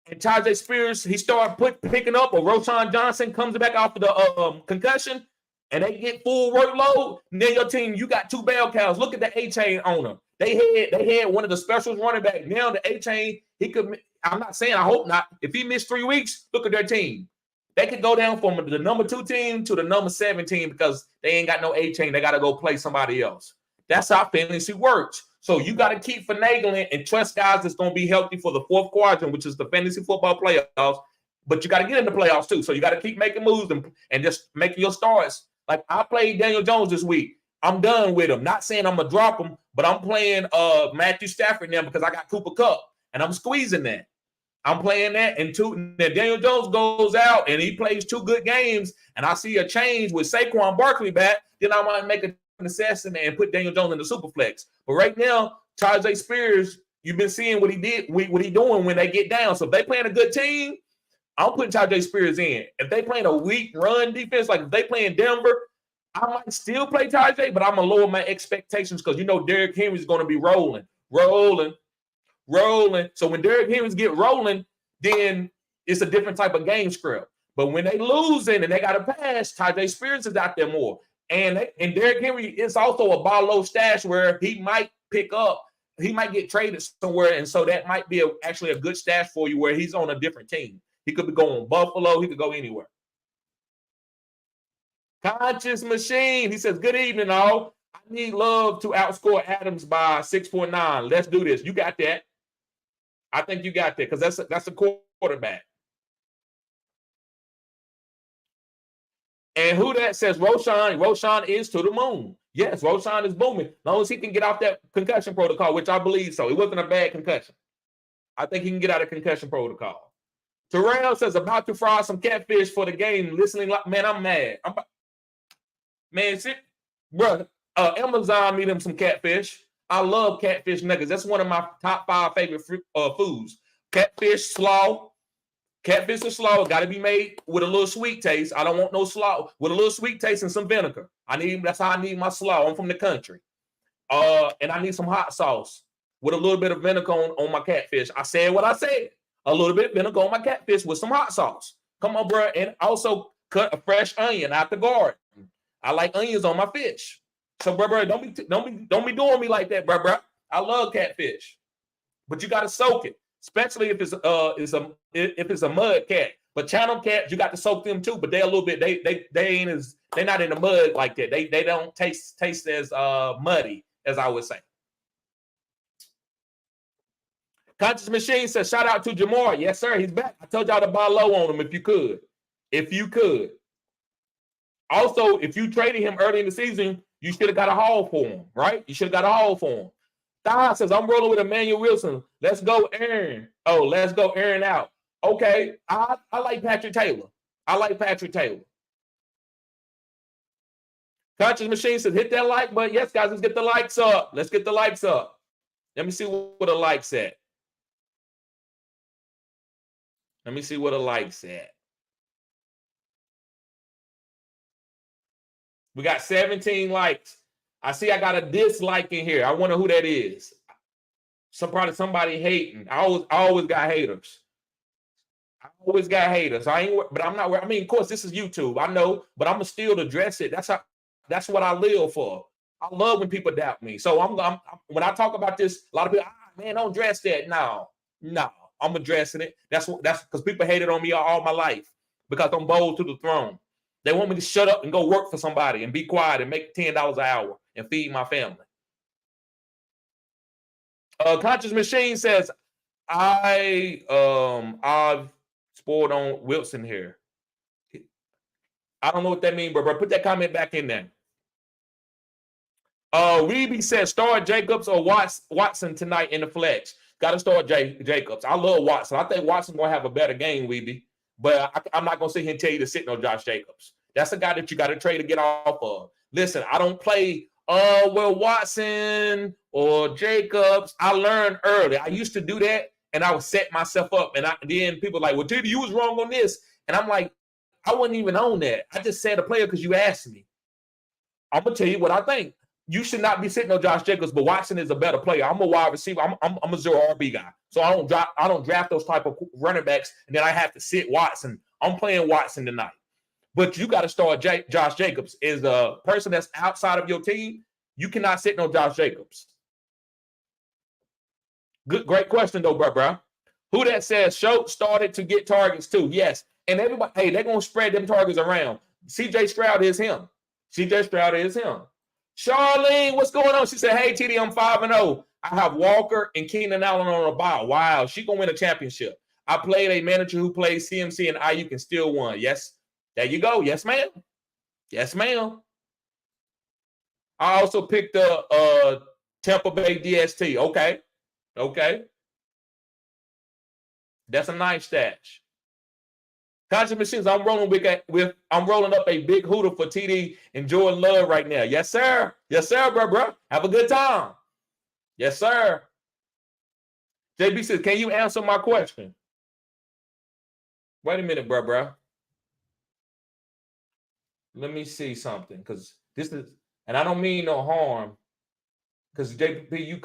And Tajay Spears, he started picking up, or Roshan Johnson comes back off of the concussion, and they get full workload. And then your team, you got 2 bell cows. Look at the A-Chain owner. They had one of the specials running back. Now the A-Chain, he could. I'm not saying, I hope not. If he missed 3 weeks, look at their team. They could go down from the number 2 team to the number 7 team because they ain't got no A-Chain. They got to go play somebody else. That's how fantasy works. So you got to keep finagling and trust guys that's going to be healthy for the 4th quadrant, which is the fantasy football playoffs. But you got to get in the playoffs too. So you got to keep making moves and just making your starts. Like I played Daniel Jones this week. I'm done with him. Not saying I'm going to drop him, but I'm playing Matthew Stafford now because I got Cooper Kupp, and I'm squeezing that. I'm playing that, and then Daniel Jones goes out and he plays 2 good games, and I see a change with Saquon Barkley back, then I might make a assessment and put Daniel Jones in the super flex. But right now, Tajay Spears, you've been seeing what he did, what he doing when they get down. So if they playing a good team, I'm putting Tajay Spears in. If they playing a weak run defense, like if they playing Denver, I might still play Tajay, but I'm gonna lower my expectations because Derrick Henry's going to be rolling. So when Derrick Henry's get rolling, then it's a different type of game script. But when they losing and they got to pass, Tajay Spears is out there more. And Derrick Henry is also a buy low stash where he might pick up. He might get traded somewhere, and so that might be actually a good stash for you where he's on a different team. He could be going Buffalo. He could go anywhere. Conscious Machine. He says, good evening, all. I need Love to outscore Adams by 6.9. Let's do this. You got that. I think you got that because that's a quarterback. And who that says Roshan is to the moon. Yes, Roshan is booming. As long as he can get off that concussion protocol, which I believe so. It wasn't a bad concussion. I think he can get out of concussion protocol. Terrell says, about to fry some catfish for the game. Listening like, man, I'm mad. Amazon me them some catfish. I love catfish nuggets. That's one of my top 5 favorite foods. Catfish slaw. Catfish or slaw got to be made with a little sweet taste. I don't want no slaw with a little sweet taste and some vinegar. That's how I need my slaw. I'm from the country. And I need some hot sauce with a little bit of vinegar on my catfish. I said what I said. A little bit of vinegar on my catfish with some hot sauce. Come on, bro. And also cut a fresh onion out the garden. I like onions on my fish. So, bro, don't be doing me like that, bro. I love catfish, but you got to soak it, especially if it's a mud cat. But channel cats, you got to soak them too. But they're a little bit they're not in the mud like that. They don't taste as muddy as I would say. Conscious Machine says, shout out to Jamar. Yes, sir. He's back. I told y'all to buy low on him if you could. Also, if you traded him early in the season, you should have got a haul for him, right? You should have got a haul for him. Thad says, I'm rolling with Emmanuel Wilson. Let's go, Aaron. Oh, let's go, Aaron out. Okay, I like Patrick Taylor. Conscious Machine says, hit that like button. Yes, guys, let's get the likes up. Let me see what the likes at. We got 17 likes. I see I got a dislike in here. I wonder who that is. Somebody hating. I always got haters. But I'm not. I mean, of course, this is YouTube. I know, but I'm gonna still address it. That's what I live for. I love when people doubt me. So when I talk about this, a lot of people, man, don't address that. No, I'm addressing it. That's because people hated on me all my life because I'm bold to the throne. They want me to shut up and go work for somebody and be quiet and make $10 an hour and feed my family. Conscious Machine says, I've spoiled on Wilson here. I don't know what that means, but put that comment back in there. Reeby says, start Jacobs or Watson tonight in the flex. Got to start Jacobs. I love Watson. I think Watson's going to have a better game, Weeby. But I'm not going to sit here and tell you to sit on Josh Jacobs. That's a guy that you got to trade to get off of. Listen, I don't play, Watson or Jacobs. I learned early. I used to do that, and I would set myself up. And then people are like, well, Teddy, you was wrong on this. And I'm like, I wasn't even on that. I just said a player because you asked me. I'm going to tell you what I think. You should not be sitting on Josh Jacobs, but Watson is a better player. I'm a wide receiver. I'm a zero RB guy. So I don't draft those type of running backs, and then I have to sit Watson. I'm playing Watson tonight. But you got to start Josh Jacobs. Is a person that's outside of your team. You cannot sit on Josh Jacobs. Great question, though, bro. Who that says Schultz started to get targets, too? Yes. And everybody, hey, they're going to spread them targets around. C.J. Stroud is him. Charlene, what's going on? She said, hey, TD, I'm 5-0. I have Walker and Keenan Allen on a bye. Wow, she going to win a championship. I played a manager who plays CMC and Ayuk and still won. Yes, there you go. Yes, ma'am. I also picked the Tampa Bay DST. Okay. That's a nice stash. Conscious Machines, I'm rolling I'm rolling up a big hooter for TD and Jordan Love right now. Yes, sir. Yes, sir, bro. Have a good time. Yes, sir. JB says, can you answer my question? Wait a minute, bro. Let me see something, because this is, and I don't mean no harm, because JP, you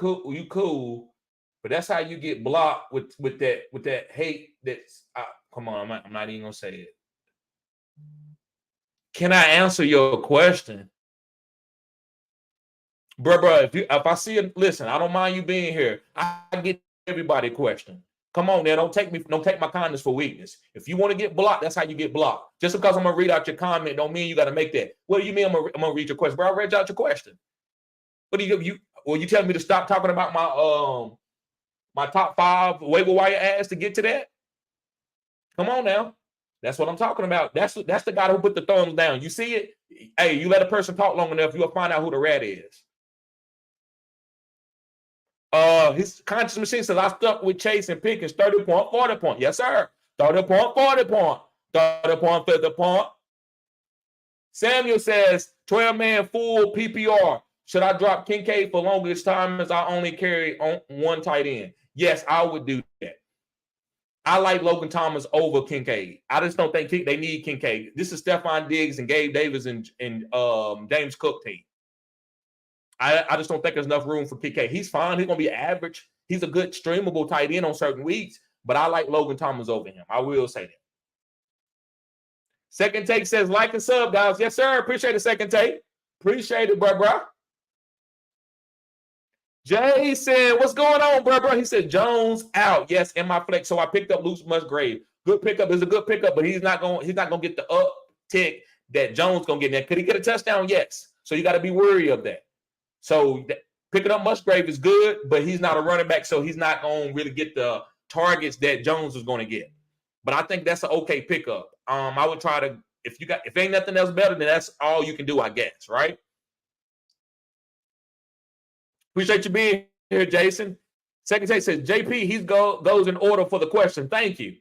cool, but that's how you get blocked with that hate. That's come on, I'm not even gonna say it. Can I answer your question, bro? If I see it, listen, I don't mind you being here. I get everybody question. Come on, now, don't take my kindness for weakness. If you want to get blocked, that's how you get blocked. Just because I'm gonna read out your comment, don't mean you got to make that. What do you mean I'm gonna read your question, bro? I read out your question. What do you? Well, you telling me to stop talking about my top 5 waiver wire ads to get to that? Come on now. That's what I'm talking about. That's the guy who put the thumbs down. You see it? Hey, you let a person talk long enough, you'll find out who the rat is. His Conscious Machine says, I stuck with Chase and Pickens 30 point, 40 point. Yes, sir. 30 point, 40 point. 30 point, 50 point. Samuel says, 12-man full PPR. Should I drop Kincaid for longest time as I only carry on one tight end? Yes, I would do that. I like Logan Thomas over Kincaid. I just don't think they need Kincaid. This is Stephon Diggs and Gabe Davis and James Cook team. I just don't think there's enough room for Kincaid. He's fine. He's going to be average. He's a good streamable tight end on certain weeks, but I like Logan Thomas over him. I will say that. Second Take says, like and sub, guys. Yes, sir. Appreciate the Second Take. Appreciate it, bro. Jay said, what's going on, bro? He said, Jones out. Yes, in my flex. So I picked up Luke Musgrave. Good pickup. Is a good pickup, but he's not going to get the uptick that Jones going to get there. Could he get a touchdown? Yes. So you got to be wary of that. So picking up Musgrave is good, but he's not a running back, so he's not going to really get the targets that Jones is going to get. But I think that's an okay pickup. I would try to, if ain't nothing else better, then that's all you can do, I guess, right? Appreciate you being here, Jason. Second Take says, JP, he goes in order for the question. Thank you.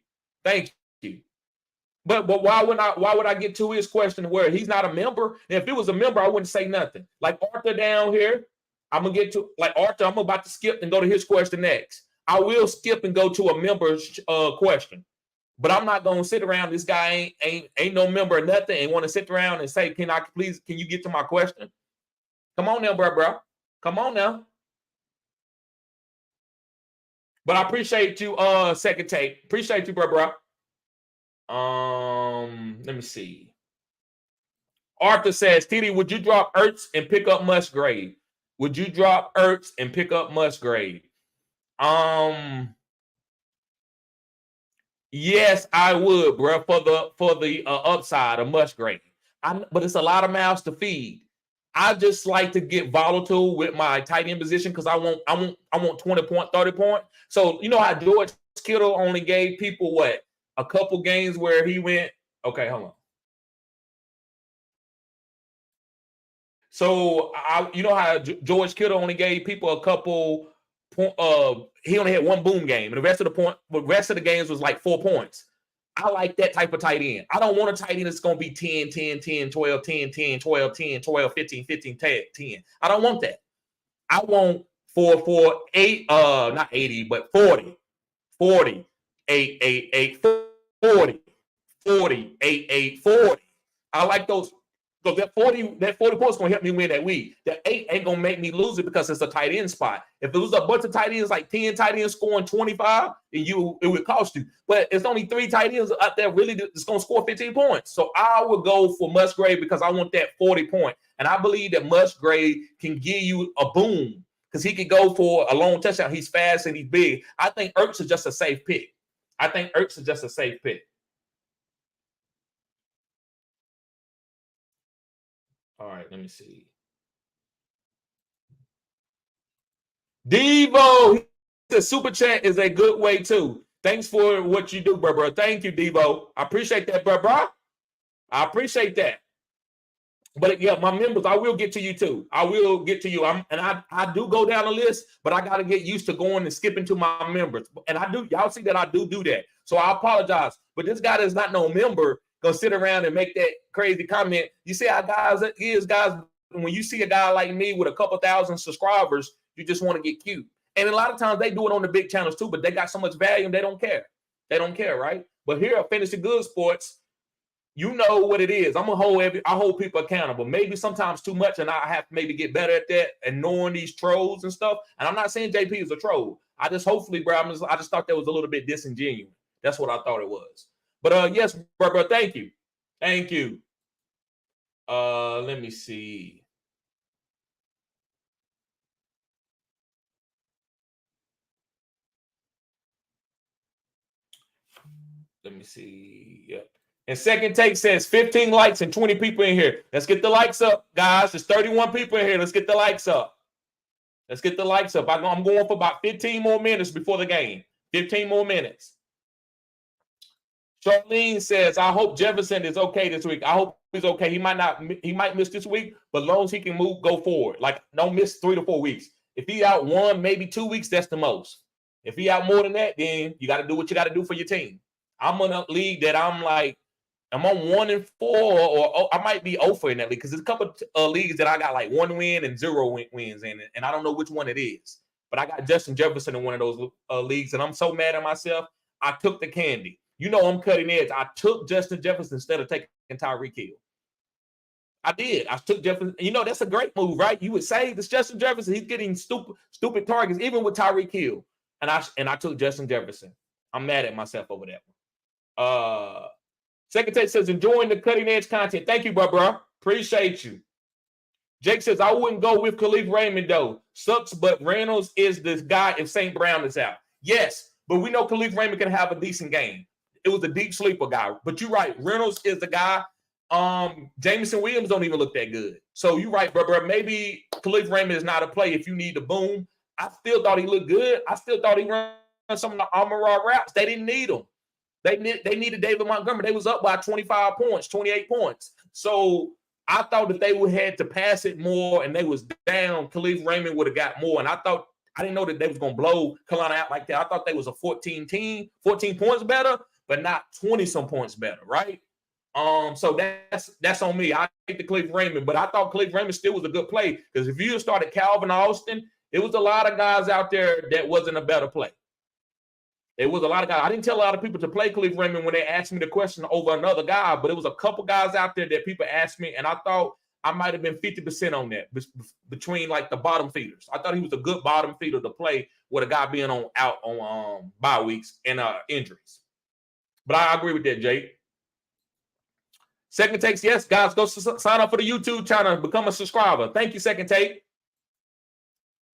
But why would I get to his question where he's not a member? And if it was a member, I wouldn't say nothing. Like Arthur down here, I'm gonna get to Arthur. I'm about to skip and go to his question next. I will skip and go to a member's question, but I'm not gonna sit around. This guy ain't no member or nothing, and want to sit around and say, can you get to my question? Come on now, bro. Come on now. But I appreciate you, Second Take. Appreciate you, bro. Let me see. Arthur says, TD, would you drop Ertz and pick up Musgrave? Would you drop Ertz and pick up Musgrave? Yes, I would, bro, for the upside of Musgrave. But it's a lot of mouths to feed. I just like to get volatile with my tight end position because I want 20 point, 30 point. So you know how George Kittle only gave people what? A couple games where he went, okay, hold on. So you know how George Kittle only gave people a couple he only had one boom game, and the rest of the games was like 4 points. I like that type of tight end. I don't want a tight end that's going to be 10, 10, 10, 12, 10, 10, 12, 10, 12, 15, 15, 10. I don't want that. I want 8, not 80, but 40, 8, 8, 8, 40, 8, 8, 40. I like those. Because that 40 points is going to help me win that week. That 8 ain't going to make me lose it because it's a tight end spot. If it was a bunch of tight ends, like 10 tight ends scoring 25, then it would cost you. But it's only 3 tight ends out there really that's going to score 15 points. So I would go for Musgrave because I want that 40 point. And I believe that Musgrave can give you a boom because he could go for a long touchdown. He's fast and he's big. I think Ertz is just a safe pick. All right, let me see. Devo, the super chat is a good way too. Thanks for what you do, bro. Thank you, Devo. I appreciate that, bro. I appreciate that. But yeah, my members, I will get to you too. I will get to you. I do go down the list, but I got to get used to going and skipping to my members. And I do. Y'all see that I do that. So I apologize. But this guy is not no member gonna sit around and make that crazy comment. You see how guys when you see a guy like me with a couple thousand subscribers, you just want to get cute. And a lot of times they do it on the big channels too, but they got so much value and they don't care. They don't care, right? But here at Fantasy Good Sports, you know what it is. I hold people accountable. Maybe sometimes too much, and I have to maybe get better at that and knowing these trolls and stuff. And I'm not saying JP is a troll. I just hopefully, bro, I just thought that was a little bit disingenuous. That's what I thought it was. But yes, bro, thank you. Thank you. Let me see. Let me see. Yep. And Second Take says 15 likes and 20 people in here. Let's get the likes up, guys. There's 31 people in here. Let's get the likes up. Let's get the likes up. I'm going for about 15 more minutes before the game. 15 more minutes. Charlene says, I hope Jefferson is okay this week. I hope he's okay. He might miss this week, but as long as he can go forward. Like, don't miss 3 to 4 weeks. If he out 1, maybe 2 weeks, that's the most. If he out more than that, then you got to do what you got to do for your team. I'm in a league that I'm on 1-4, or I might be 0 in that league because there's a couple of leagues that I got like 1 win and 0 wins in it, and I don't know which one it is. But I got Justin Jefferson in one of those leagues, and I'm so mad at myself. I took the candy. You know I'm cutting edge. I took Justin Jefferson instead of taking Tyreek Hill. I did. I took Jefferson. You know, that's a great move, right? You would say this Justin Jefferson, he's getting stupid targets, even with Tyreek Hill. And I took Justin Jefferson. I'm mad at myself over that one. Secretary says, enjoying the cutting edge content. Thank you, bro. Appreciate you. Jake says, I wouldn't go with Khalif Raymond, though. Sucks, but Reynolds is this guy if St. Brown is out. Yes, but we know Khalif Raymond can have a decent game. It was a deep sleeper guy. But you're right. Reynolds is the guy. Jameson Williams don't even look that good. So you're right, bro. Maybe Khalif Raymond is not a play if you need the boom. I still thought he looked good. I still thought he ran some of the Amara routes. They didn't need him. They needed David Montgomery. They was up by 25 points, 28 points. So I thought if they would had to pass it more and they was down, Khalif Raymond would have got more. And I didn't know that they was going to blow Carolina out like that. I thought they was a 14 points better, but not 20-some points better, right? So that's on me. I take the Khalif Raymond, but I thought Khalif Raymond still was a good play because if you started Calvin Austin, it was a lot of guys out there that wasn't a better play. It was a lot of guys. I didn't tell a lot of people to play Khalif Raymond when they asked me the question over another guy, but it was a couple guys out there that people asked me, and I thought I might have been 50% on that between like the bottom feeders. I thought he was a good bottom feeder to play with a guy being out on bye weeks and injuries. But I agree with that, Jake. Second Takes, yes, guys, go sign up for the YouTube channel, become a subscriber. Thank you, Second Take.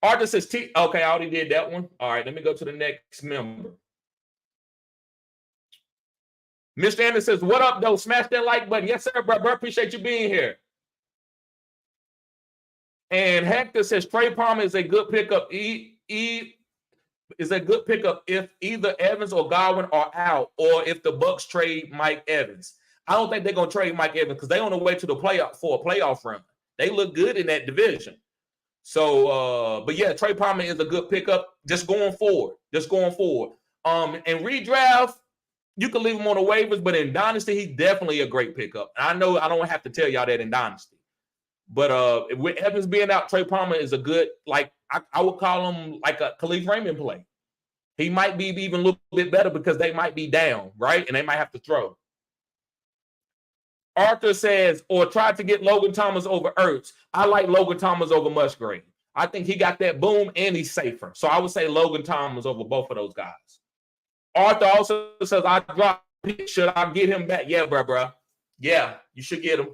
Arthur says, okay, I already did that one. All right, let me go to the next member. Mr. Anderson says, what up, though? Smash that like button. Yes, sir, bro. Appreciate you being here. And Hector says, Trey Palmer is a good pickup. Is a good pickup if either Evans or Godwin are out or if the Bucks trade Mike Evans. I don't think they're going to trade Mike Evans because they're on the way to the playoff for a playoff run. They look good in that division. So, but yeah, Trey Palmer is a good pickup just going forward. And redraft, you can leave him on the waivers, but in Dynasty, he's definitely a great pickup. I know I don't have to tell y'all that in Dynasty. But with Evans being out, Trey Palmer is a good, like, I would call him like a Khalif Raymond play. He might be even a little bit better because they might be down, right? And they might have to throw. Arthur says, or try to get Logan Thomas over Ertz. I like Logan Thomas over Musgrave. I think he got that boom and he's safer. So I would say Logan Thomas over both of those guys. Arthur also says, I dropped Pitt. Should I get him back? Yeah, bro. Yeah, you should get him.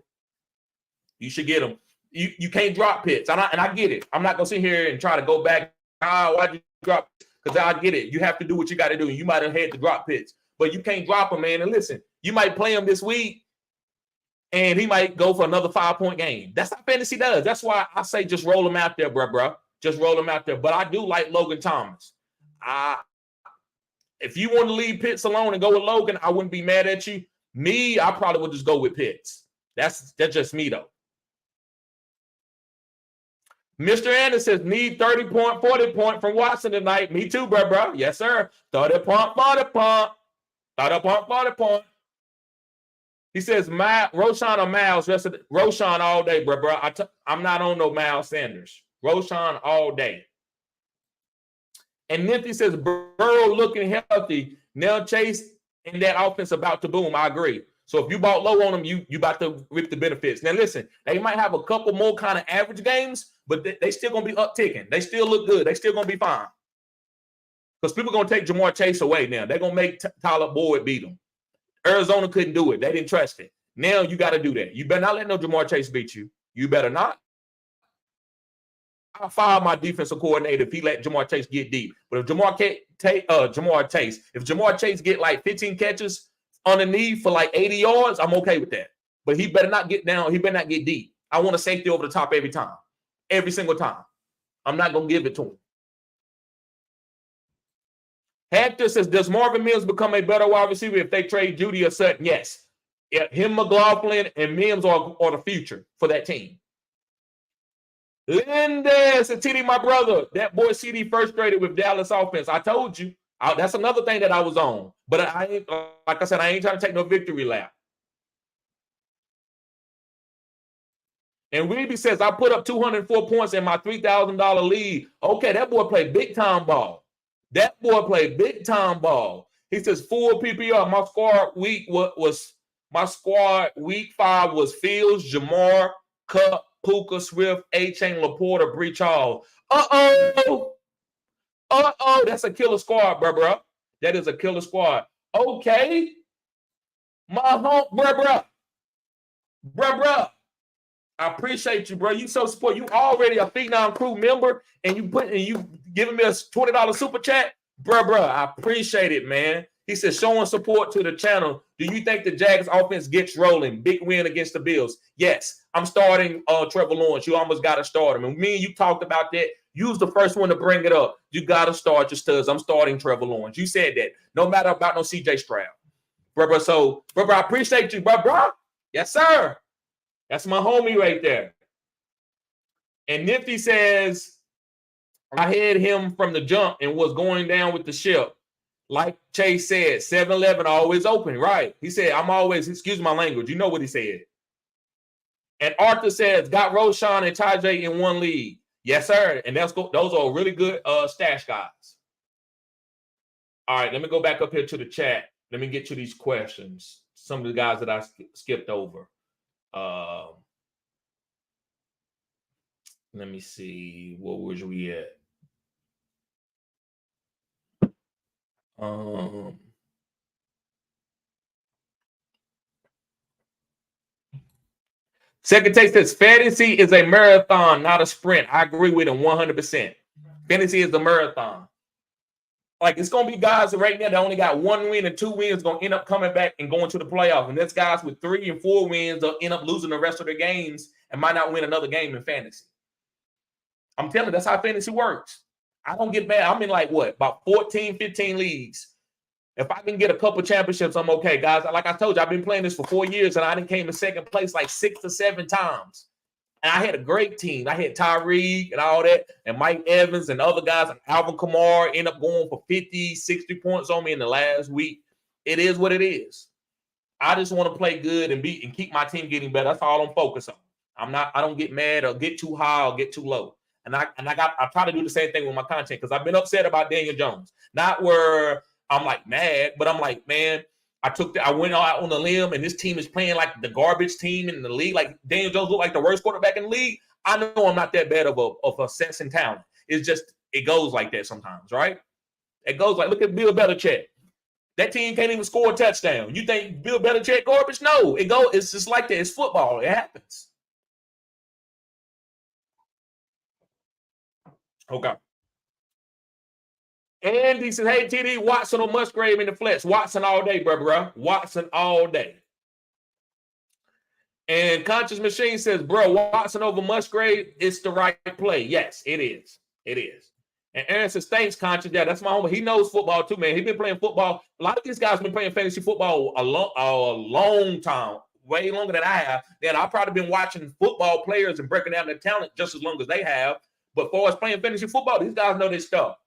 You can't drop Pitts. And I get it. I'm not going to sit here and try to go back. Why'd you drop? Because I get it. You have to do what you got to do. You might have had to drop Pitts. But you can't drop him, man. And listen, you might play him this week, and he might go for another 5-point game. That's how fantasy does. That's why I say just roll him out there, bro. Just roll him out there. But I do like Logan Thomas. If you want to leave Pitts alone and go with Logan, I wouldn't be mad at you. Me, I probably would just go with Pitts. That's just me, though. Mr. Anderson says, need 30-point, 40-point from Watson tonight. Me too, bro. Yes, sir. 30-point, 40-point. Thought up on 40 points. He says, Roshan or Miles, Roshan all day, bro. I'm not on no Miles Sanders. Roshan all day. And Nifty says, Burrow looking healthy. Now Chase and that offense about to boom. I agree. So if you bought low on them, you about to reap the benefits. Now listen, they might have a couple more kind of average games, but they still going to be upticking. They still look good. They still going to be fine. Because people are going to take Jamar Chase away now. They're going to make Tyler Boyd beat them. Arizona couldn't do it. They didn't trust it. Now you got to do that. You better not let no Jamar Chase beat you. You better not. I'll fire my defensive coordinator if he let Jamar Chase get deep. But if Jamar Chase get like 15 catches underneath for like 80 yards, I'm okay with that. But he better not get down. He better not get deep. I want a safety over the top every time. Every single time. I'm not going to give it to him. Hector says, does Marvin Mims become a better wide receiver if they trade Judy or Sutton? Yes. Yeah, him, McLaughlin, and Mims are the future for that team. Lindes and TD, my brother. That boy CD first graded with Dallas offense. I told you. That's another thing that I was on. But I ain't, like I said, I ain't trying to take no victory lap. And Weeby says, I put up 204 points in my $3,000 league. Okay, that boy played big-time ball. That boy played big-time ball. He says, full PPR. My squad week 5 was Fields, Jamar, Cup, Puka, Swift, A-Chain, Laporta, Breach Hall. Uh-oh. That's a killer squad, bro. That is a killer squad. Okay. My home, bro. I appreciate you, bro. You so support. You already a Phenom Crew member, and you giving me a $20 super chat, bro. I appreciate it, man. He says showing support to the channel. Do you think the Jags offense gets rolling? Big win against the Bills. Yes, I'm starting Trevor Lawrence. You almost got to start him. And me and you talked about that. You was the first one to bring it up. You got to start your studs. I'm starting Trevor Lawrence. You said that. No matter about no CJ Stroud, bro. So, bro, I appreciate you, bro. Yes, sir. That's my homie right there. And Nifty says, I had him from the jump and was going down with the ship. Like Chase said, 7-Eleven always open, right? He said, I'm always, excuse my language. You know what he said. And Arthur says, got Roshan and Tajay in one league. Yes, sir. And those are really good stash guys. All right, let me go back up here to the chat. Let me get to these questions. Some of the guys that I skipped over. Let me see. What was we at? Second take says fantasy is a marathon, not a sprint. I agree with him 100%. Fantasy is a marathon. Like, it's going to be guys right now that only got 1 win and 2 wins going to end up coming back and going to the playoffs. And there's guys with 3 and 4 wins that end up losing the rest of their games and might not win another game in fantasy. I'm telling you, that's how fantasy works. I don't get mad. I'm in like what? About 14, 15 leagues. If I can get a couple championships, I'm okay. Guys, like I told you, I've been playing this for 4 years, and I done came in second place like 6 or 7 times. And I had a great team. I had Tyreek and all that, and Mike Evans and other guys, like Alvin Kamara, end up going for 50, 60 points on me in the last week. It is what it is. I just want to play good and keep my team getting better. That's all I'm focused on. I don't get mad or get too high or get too low. And I try to do the same thing with my content because I've been upset about Daniel Jones. Not where I'm like mad, but I'm like, man, I went out on a limb and this team is playing like the garbage team in the league. Like Daniel Jones looked like the worst quarterback in the league. I know I'm not that bad of a sense and talent. It's just, it goes like that sometimes, right? It goes like, look at Bill Belichick. That team can't even score a touchdown. You think Bill Belichick garbage? No, it's just like that. It's football. It happens. Okay. Andy says, hey, TD, Watson or Musgrave in the flesh. Watson all day, bro. Watson all day. And Conscious Machine says, bro, Watson over Musgrave, it's the right play. Yes, it is. It is. And Aaron says, thanks, Conscious. Yeah, that's my homie. He knows football too, man. He's been playing football. A lot of these guys have been playing fantasy football a long time, way longer than I have. Then I've probably been watching football players and breaking down their talent just as long as they have. But for us playing fantasy football, these guys know this stuff.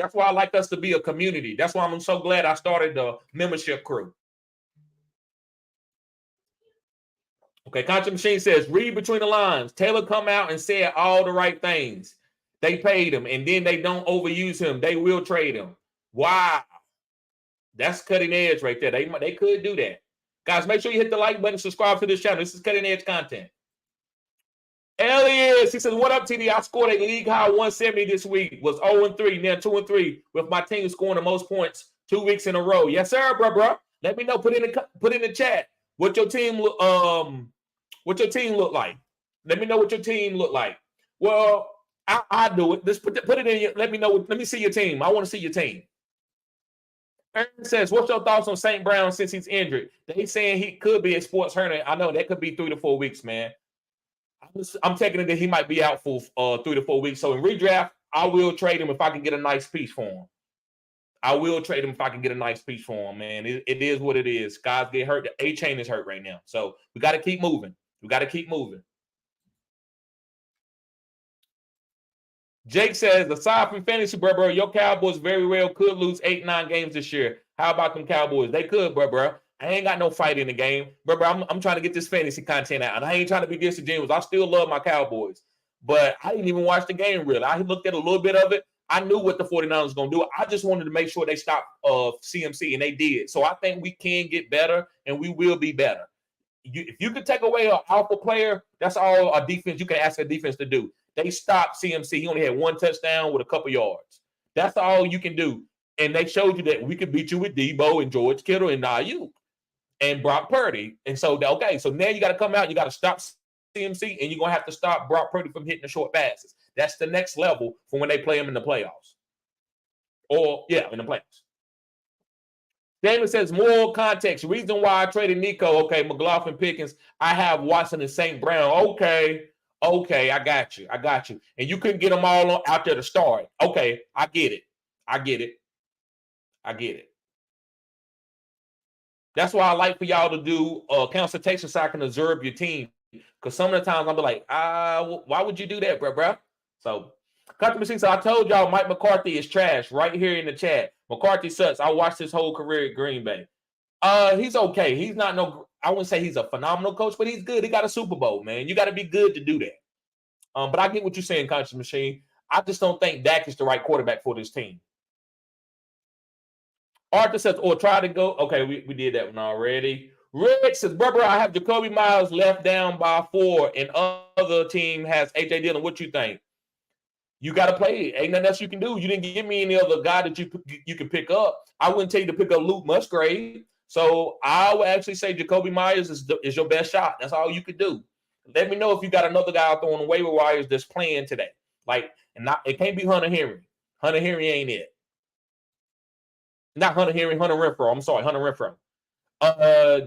That's why I like us to be a community. That's why I'm so glad I started the membership crew. Okay, Contra Machine says, read between the lines. Taylor come out and said all the right things. They paid him, and then they don't overuse him. They will trade him. Wow. That's cutting edge right there. They could do that. Guys, make sure you hit the like button, subscribe to this channel. This is cutting edge content. Elias, he says, what up, TD? I scored a league high 170 this week. Was 0-3, now 2-3, with my team scoring the most points 2 weeks in a row. Yes, sir, bro. Let me know. Put in the chat what your team look like. Let me know what your team look like. Well, I do it. Just put it in. Let me know. Let me see your team. I want to see your team. Aaron says, what's your thoughts on St. Brown since he's injured? They saying he could be a sports hernia. I know that could be 3 to 4 weeks, man. I'm taking it that he might be out for 3 to 4 weeks. So in redraft, I will trade him if I can get a nice piece for him. Man. It is what it is. Guys get hurt. The A-chain is hurt right now. So we got to keep moving. Jake says, aside from fantasy, bro, your Cowboys very well could lose 8-9 games this year. How about them Cowboys? They could, bro. I ain't got no fight in the game. Bro, I'm trying to get this fantasy content out. And I ain't trying to be disingenuous. I still love my Cowboys. But I didn't even watch the game, really. I looked at a little bit of it. I knew what the 49ers was going to do. I just wanted to make sure they stopped CMC, and they did. So I think we can get better, and we will be better. If you could take away an alpha player, that's all a defense you can ask a defense to do. They stopped CMC. He only had 1 touchdown with a couple yards. That's all you can do. And they showed you that we could beat you with Debo and George Kittle and Ayuk and Brock Purdy. And so, okay, so now you got to come out. You got to stop CMC, and you're going to have to stop Brock Purdy from hitting the short passes. That's the next level for when they play him in the playoffs. In the playoffs. Damon says, more context. Reason why I traded Nico. Okay, McLaughlin Pickens. I have Watson and St. Brown. Okay, I got you. And you couldn't get them all out there to start. Okay, I get it. That's why I like for y'all to do consultation so I can observe your team. Because some of the times I'll be like, why would you do that, bro? So, Customer 6, I told y'all Mike McCarthy is trash right here in the chat. McCarthy sucks. I watched his whole career at Green Bay. He's okay. He's not I wouldn't say he's a phenomenal coach, but he's good. He got a Super Bowl, man. You got to be good to do that. But I get what you're saying, Conscious Machine. I just don't think Dak is the right quarterback for this team. Arthur says, try to go. Okay, we did that one already. Rick says, brother, I have Jacoby Myers left down by 4, and other team has A.J. Dillon. What you think? You got to play it. Ain't nothing else you can do. You didn't give me any other guy that you can pick up. I wouldn't tell you to pick up Luke Musgrave. So I would actually say Jacoby Myers is your best shot. That's all you could do. Let me know if you got another guy out there on the waiver wires that's playing today. It can't be Hunter Henry. Hunter Henry ain't it. Not Hunter Henry, Hunter Renfrow. I'm sorry, Hunter Renfrow.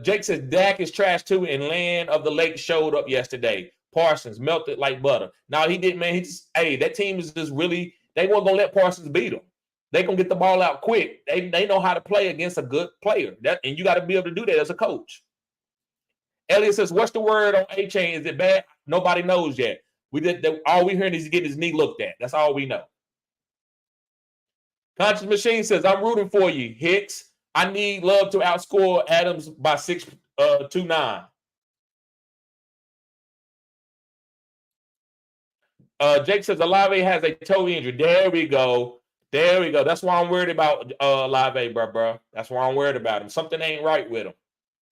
Jake says Dak is trash too, and Land of the Lake showed up yesterday. Parsons melted like butter. No, he didn't, man. That team is just really, they weren't going to let Parsons beat them. They going to get the ball out quick. They know how to play against a good player. And you got to be able to do that as a coach. Elliot says, what's the word on A-Chain? Is it bad? Nobody knows yet. All we hearing is getting his knee looked at. That's all we know. Conscious Machine says, I'm rooting for you, Hicks. I need Love to outscore Adams by 6-9. Jake says Olave has a toe injury. There we go. That's why I'm worried about Olave, bro. That's why I'm worried about him. Something ain't right with him.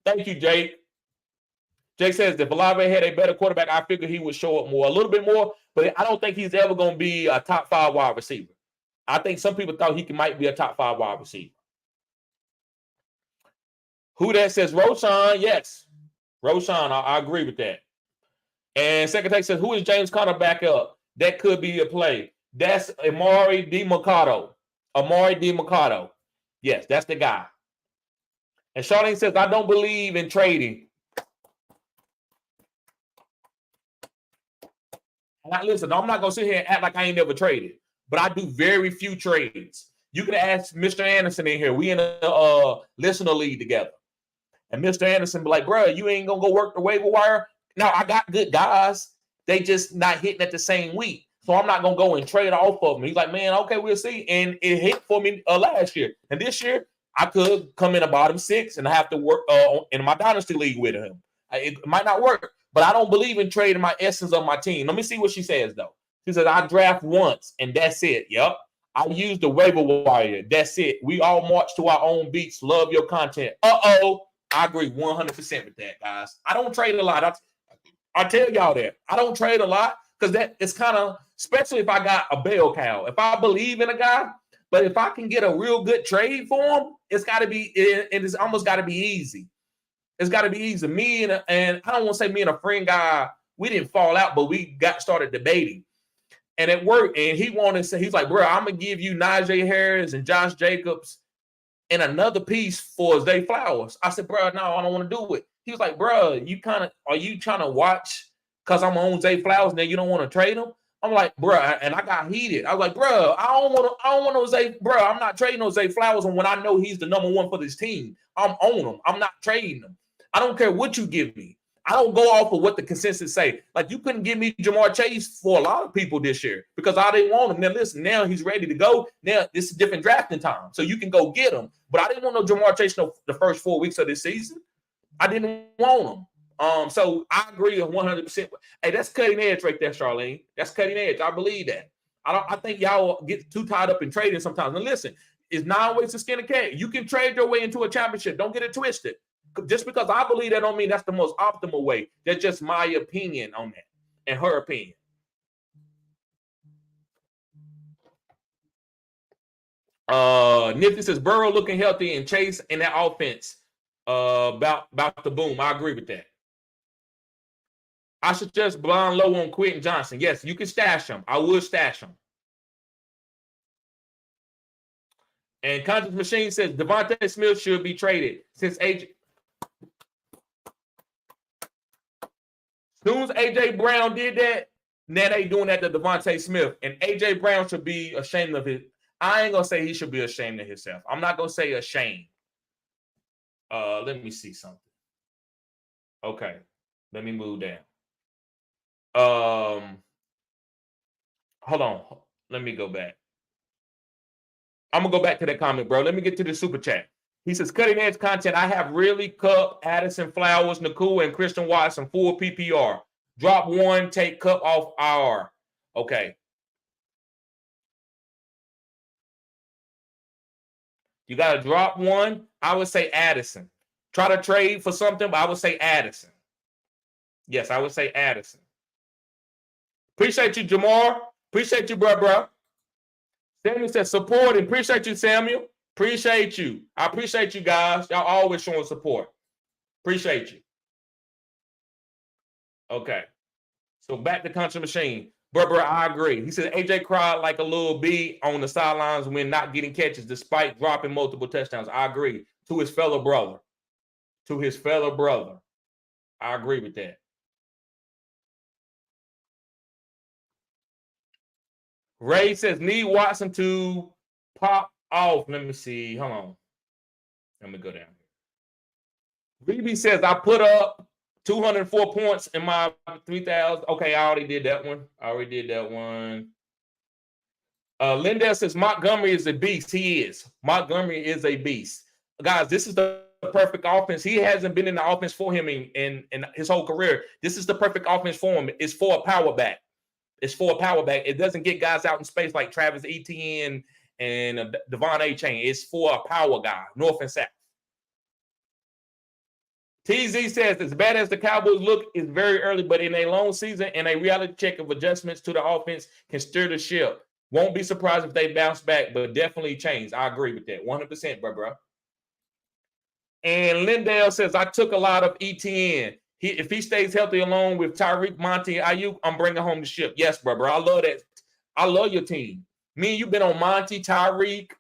Thank you, Jake. Jake says if Olave had a better quarterback, I figure he would show up more, a little bit more, but I don't think he's ever going to be a top 5 wide receiver. I think some people thought he might be a top 5 wide receiver. Who that says Roshan? Yes. Roshan, I agree with that. And second take says, who is James Conner back up? That could be a play. That's Amari DiMercato. Yes, that's the guy. And Charlene says, I don't believe in trading. Now, listen, I'm not going to sit here and act like I ain't never traded, but I do very few trades. You can ask Mr. Anderson in here. We in a listener league together. And Mr. Anderson be like, bro, you ain't going to go work the waiver wire? No, I got good guys. They just not hitting at the same week. so I'm not gonna go and trade off of him. He's like, man, okay, we'll see. And it hit for me last year, and this year I could come in a bottom 6 and have to work in my dynasty league with him. It might not work, but I don't believe in trading my essence of my team. Let me see what she says though. She says I draft once and that's it. Yep. I use the waiver wire. That's it. We all march to our own beats. Love your content. I agree 100% with that, guys. I don't trade a lot. I tell y'all that. I don't trade a lot because that it's kind of, especially if I got a bell cow. If I believe in a guy, but if I can get a real good trade for him, it's got to be, it's almost got to be easy. It's got to be easy. Me and I don't want to say me and a friend guy, we didn't fall out, but we got started debating. And it worked. And he wanted to say, he's like, bro, I'm going to give you Najee Harris and Josh Jacobs and another piece for Zay Flowers. I said, bro, no, I don't want to do it. He was like, bro, are you trying to watch because I'm on Zay Flowers and then you don't want to trade him? I'm like, bro, and I got heated. I was like, bro, I don't want no Zay, bro. I'm not trading no Zay Flowers. And when I know he's the number one for this team, I'm on him. I'm not trading him. I don't care what you give me. I don't go off of what the consensus say. Like, you couldn't give me Jamar Chase for a lot of people this year because I didn't want him. Now, listen, now he's ready to go. Now, this is different drafting time, so you can go get him. But I didn't want no Jamar Chase the first 4 weeks of this season. I didn't want him. So I agree 100%. Hey, that's cutting edge right there, Charlene. That's cutting edge. I believe that. I think y'all get too tied up in trading sometimes. And listen, it's not always a skin of cat. You can trade your way into a championship. Don't get it twisted. Just because I believe that don't mean that's the most optimal way. That's just my opinion on that and her opinion. Nifty says Burrow looking healthy and Chase in that offense about the boom. I agree with that. I should just blind low on Quentin Johnson. Yes, you can stash him. I would stash him. And Conscious Machine says Devontae Smith should be traded since AJ. As soon as AJ Brown did that, now they doing that to Devontae Smith. And AJ Brown should be ashamed of it. I ain't gonna say he should be ashamed of himself. I'm not gonna say ashamed. Let me see something. Okay, let me move down. Hold on. Let me go back. I'm gonna go back to that comment, bro. Let me get to the super chat. He says, cutting edge content. I have Ridley, Cup, Addison, Flowers, Nakua, and Christian Watson, full PPR. Drop one, take Cup off IR. Okay. You got to drop one. I would say Addison. Try to trade for something, but I would say Addison. Yes, I would say Addison. Appreciate you, Jamar. Appreciate you, bro. Samuel says support and appreciate you, Samuel. Appreciate you. I appreciate you guys. Y'all always showing support. Appreciate you. Okay. So back to Country Machine. Bro, I agree. He said AJ cried like a little bee on the sidelines when not getting catches despite dropping multiple touchdowns. I agree. To his fellow brother. I agree with that. Ray says need Watson to pop off. Let me see. Hold on. Let me go down here. Reby says I put up 204 points in my 3,000. Okay, I already did that one. Lindell says Montgomery is a beast. He is. Montgomery is a beast. Guys, this is the perfect offense. He hasn't been in the offense for him in his whole career. This is the perfect offense for him. It's for a power back. It doesn't get guys out in space like Travis Etienne and Devon A-Chain. It's for a power guy, north and south. TZ says, as bad as the Cowboys look, it's very early, but in a long season and a reality check of adjustments to the offense can steer the ship. Won't be surprised if they bounce back, but definitely change. I agree with that. 100%, bro. And Lindell says, I took a lot of ETN. If he stays healthy along with Tyreek, Monty, Ayuk, I'm bringing home the ship. Yes, bro. I love that. I love your team. Me and you been on Monty, Tyreek,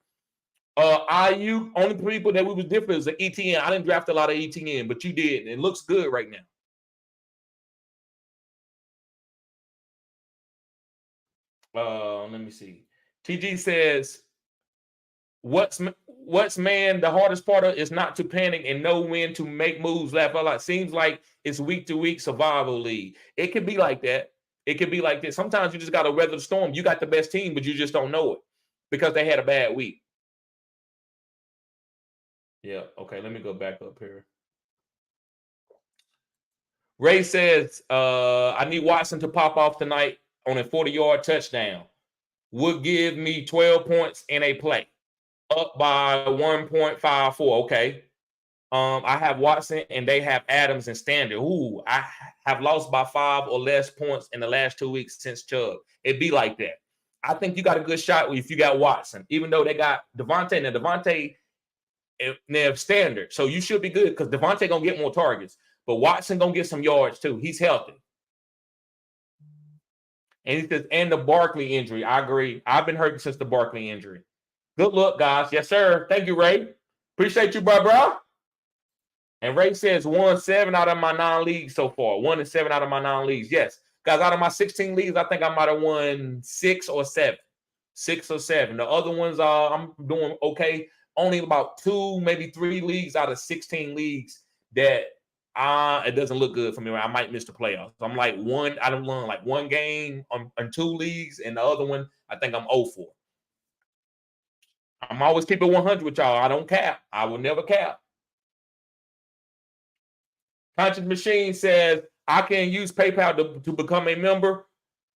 Ayuk. Only people that we was different is the ETN. I didn't draft a lot of ETN, but you did. It looks good right now. Let me see. TG says, what's man, the hardest part of is not to panic and know when to make moves. Laugh a lot. Seems like it's week to week survival league. It could be like that. It could be like this. Sometimes you just got to weather the storm. You got the best team, but you just don't know it because they had a bad week. Yeah. Okay. Let me go back up here. Ray says, I need Watson to pop off tonight on a 40-yard touchdown. Would give me 12 points in a play. Up by 1.54. Okay. I have Watson and they have Adams and Standard. Ooh, I have lost by 5 or less points in the last 2 weeks since Chubb. It'd be like that. I think you got a good shot if you got Watson, even though they got Devontae. Now, Devontae, they have Standard. So you should be good because Devontae going to get more targets. But Watson going to get some yards too. He's healthy. And he says, and the Barkley injury. I agree. I've been hurting since the Barkley injury. Good luck, guys. Yes, sir. Thank you, Ray. Appreciate you, bro. And Ray says 1-7 out of my 9 leagues so far. 1-7 out of my 9 leagues. Yes. Guys, out of my 16 leagues, I think I might have won 6 or 7. 6 or 7. The other ones, I'm doing okay. Only about 2, maybe 3 leagues out of 16 leagues that it doesn't look good for me. I might miss the playoffs. I'm like I don't won like 1 game on 2 leagues, and the other one, I think I'm 0-4. I'm always keeping 100 with y'all. I don't cap. I will never cap. Conscious Machine says, I can use PayPal to become a member.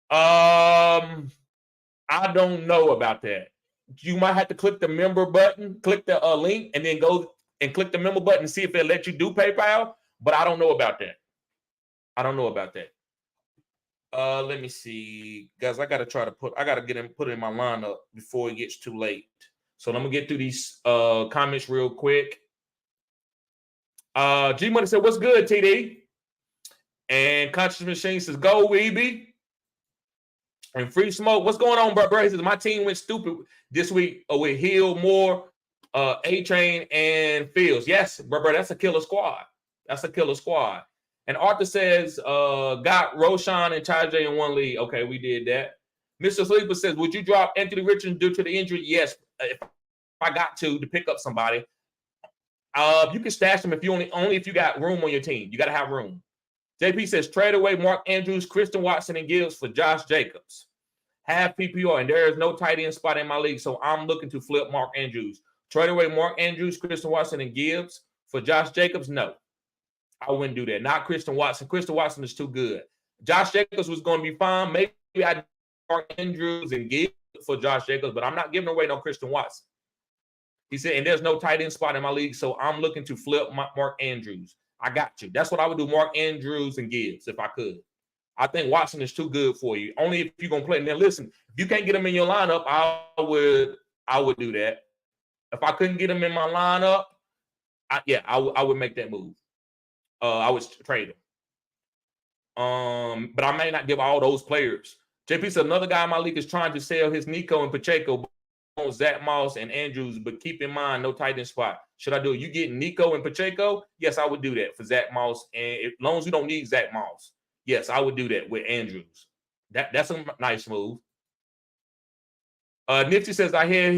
I don't know about that. You might have to click the member button, click the link, and then go and click the member button and see if it'll let you do PayPal. But I don't know about that. I don't know about that. Let me see. Guys, I got to put it in my lineup before it gets too late. So I'm going to get through these comments real quick. G Money said, what's good, TD? And Conscious Machine says, go, Weeby. And Free Smoke, what's going on, bro? He says, my team went stupid this week with Hill, Moore, A-Train, and Fields. Yes, bro, that's a killer squad. That's a killer squad. And Arthur says, got Roshan and Tajay in 1 league. Okay, we did that. Mr. Sleeper says, would you drop Anthony Richardson due to the injury? Yes, if I got to pick up somebody. You can stash them if you only if you got room on your team. You got to have room. JP says, trade away Mark Andrews, Christian Watson, and Gibbs for Josh Jacobs. Have PPR, and there is no tight end spot in my league, so I'm looking to flip Mark Andrews. Trade away Mark Andrews, Christian Watson, and Gibbs for Josh Jacobs? No. I wouldn't do that. Not Christian Watson. Christian Watson is too good. Josh Jacobs was going to be fine. Maybe I'd Mark Andrews and Gibbs for Josh Jacobs, but I'm not giving away no Christian Watson. He said, and there's no tight end spot in my league, so I'm looking to flip Mark Andrews. I got you. That's what I would do, Mark Andrews and Gibbs, if I could. I think Watson is too good for you. Only if you're going to play. Now, listen, if you can't get him in your lineup, I would do that. If I couldn't get him in my lineup, I would make that move. I would trade him. But I may not give all those players. JP said, another guy in my league is trying to sell his Nico and Pacheco, Zach Moss and Andrews, but keep in mind, no tight end spot. Should I do it? You get Nico and Pacheco? Yes, I would do that for Zach Moss. And as long as you don't need Zach Moss, yes, I would do that with Andrews. That's a nice move. Nipsey says, I had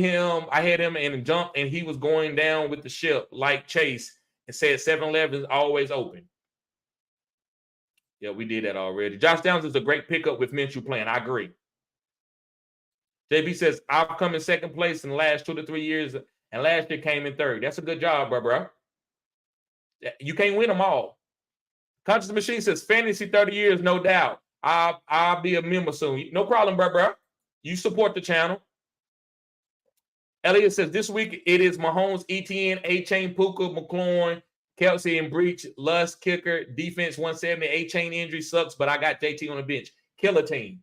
him and jumped, and he was going down with the ship like Chase and said 7-Eleven is always open. Yeah, we did that already. Josh Downs is a great pickup with Minshew playing. I agree. JB says, I've come in second place in the last 2 to 3 years, and last year came in third. That's a good job, bro. You can't win them all. Conscious Machine says, fantasy 30 years, no doubt. I'll be a member soon. No problem, bro. You support the channel. Elliot says, this week it is Mahomes, ETN, A-Chain, Puka, McLaurin, Kelsey, and Breach, Lusk, kicker, defense 170. A-Chain injury sucks, but I got JT on the bench. Killer team.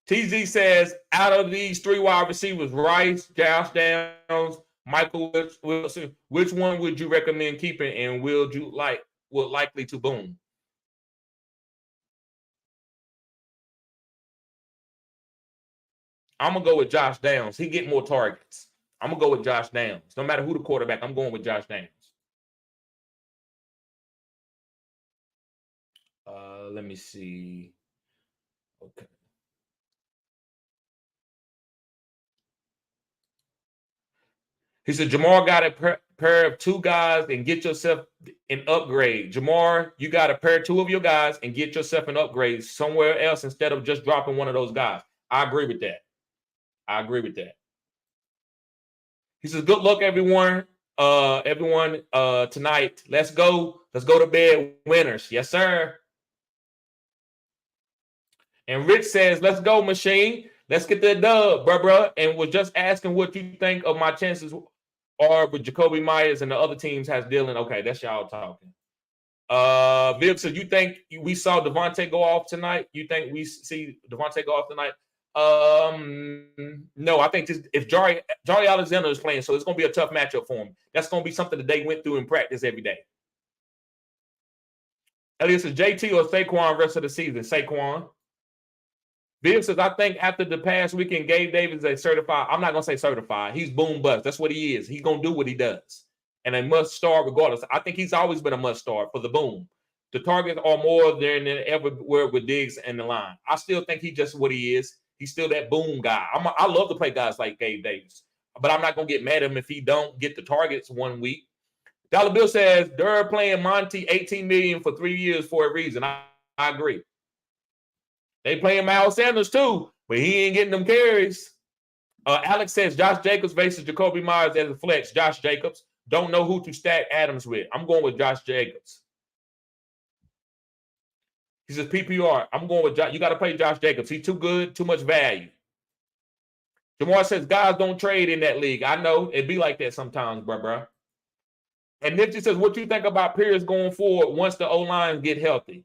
TZ says, out of these 3 wide receivers, Rice, Josh Downs, Michael Wilson, which one would you recommend keeping and would likely to boom? I'm going to go with Josh Downs. He get more targets. I'm going to go with Josh Downs. No matter who the quarterback, I'm going with Josh Downs. Let me see. Okay. He said, Jamar got a pair of 2 guys and get yourself and upgrade. Jamar, you got to pair 2 of your guys and get yourself an upgrade somewhere else instead of just dropping one of those guys. I agree with that. He says, good luck, everyone. Tonight. Let's go to bed winners. Yes, sir. And Rich says, let's go, Machine. Let's get that dub, bruh. And was just asking what you think of my chances are with Jacoby Myers and the other teams has Dylan. Okay, that's y'all talking. Viv said, you think we saw Devontae go off tonight? You think we see Devontae go off tonight? No, I think if Jari Alexander is playing, so it's going to be a tough matchup for him. That's going to be something that they went through in practice every day. Elliot says, JT or Saquon rest of the season? Saquon. Viv says, I think after the past weekend, Gabe Davis is certified. I'm not going to say certified. He's boom bust. That's what he is. He's going to do what he does. And a must start regardless. I think he's always been a must start for the boom. The targets are more than ever were with Diggs and the line. I still think he's just what he is. He's still that boom guy. I love to play guys like Gabe Davis. But I'm not going to get mad at him if he don't get the targets one week. Dollar Bill says, they're playing Monty $18 million for 3 years for a reason. I agree. They playing Miles Sanders too, but he ain't getting them carries. Alex says Josh Jacobs versus Jacoby Myers as a flex. Josh Jacobs. Don't know who to stack Adams with. I'm going with Josh Jacobs. He says PPR. I'm going with Josh. You got to play Josh Jacobs. He's too good, too much value. Jamar says guys don't trade in that league. I know it be like that sometimes, bro. And Nifty says, what you think about Pierce going forward once the O-line get healthy?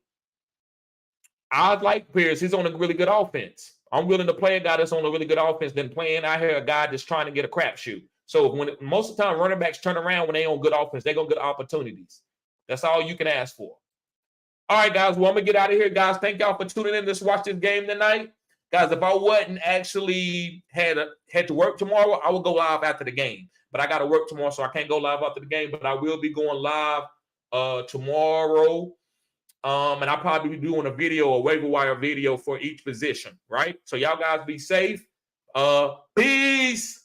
I like Pierce. He's on a really good offense. I'm willing to play a guy that's on a really good offense than playing out here a guy that's trying to get a crapshoot. So most of the time running backs turn around when they on good offense, they're going to get opportunities. That's all you can ask for. All right, guys. Well, I'm going to get out of here, guys. Thank y'all for tuning in to watch this game tonight. Guys, if I wasn't actually had to work tomorrow, I would go live after the game. But I got to work tomorrow, so I can't go live after the game. But I will be going live tomorrow. And I'll probably be doing a waiver wire video for each position, right? So y'all guys be safe. Peace.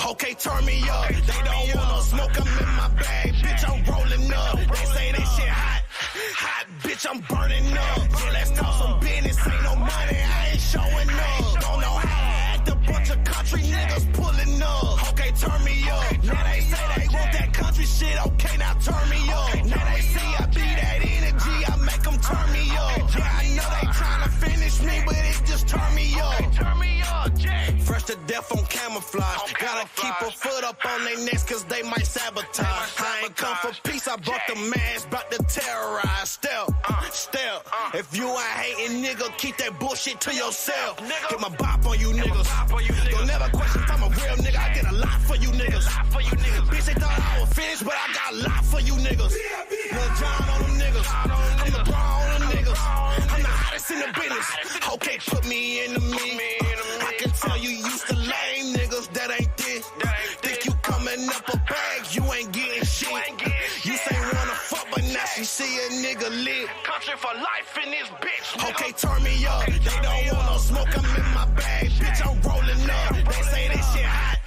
Okay, turn me up. They don't want no smoke, I'm in my bag. Bitch, I'm rolling up. They say this shit hot. Hot, bitch, I'm burning up. Yeah, let's talk some business. Ain't no money, I ain't showing up. Don't know how to act. A bunch of country niggas pulling up. Okay, turn me up. Now they say they want that country shit. Okay, now turn me up. Now they see I be that energy. I make them turn me up. Yeah, I know they trying to finish me, but it just turn me up. Turn me up, Jay. Fresh to death on camouflage. Gotta keep a foot up on their necks cause they might sabotage. I ain't come for peace, I brought the mask, bout to terrorize. Step. If you ain't hating, nigga, keep that bullshit to yourself. Get my bop on you niggas. Don't never question if I'm a real nigga. I get a lot for you niggas. Bitch, they thought I was finished, but I got a lot for you niggas. Lil John on them niggas. I'm the Braun on them niggas. I'm the hottest in the business. Okay, put me in the mix. I can tell you used to lame niggas that ain't this. Think you coming up a bag, you ain't getting shit. You say wanna fuck, but now she see a nigga lit. Country for life in this bitch. Okay, turn me up. They don't want no smoke, I'm in my bag. Bitch, I'm rolling up. They say this shit hot.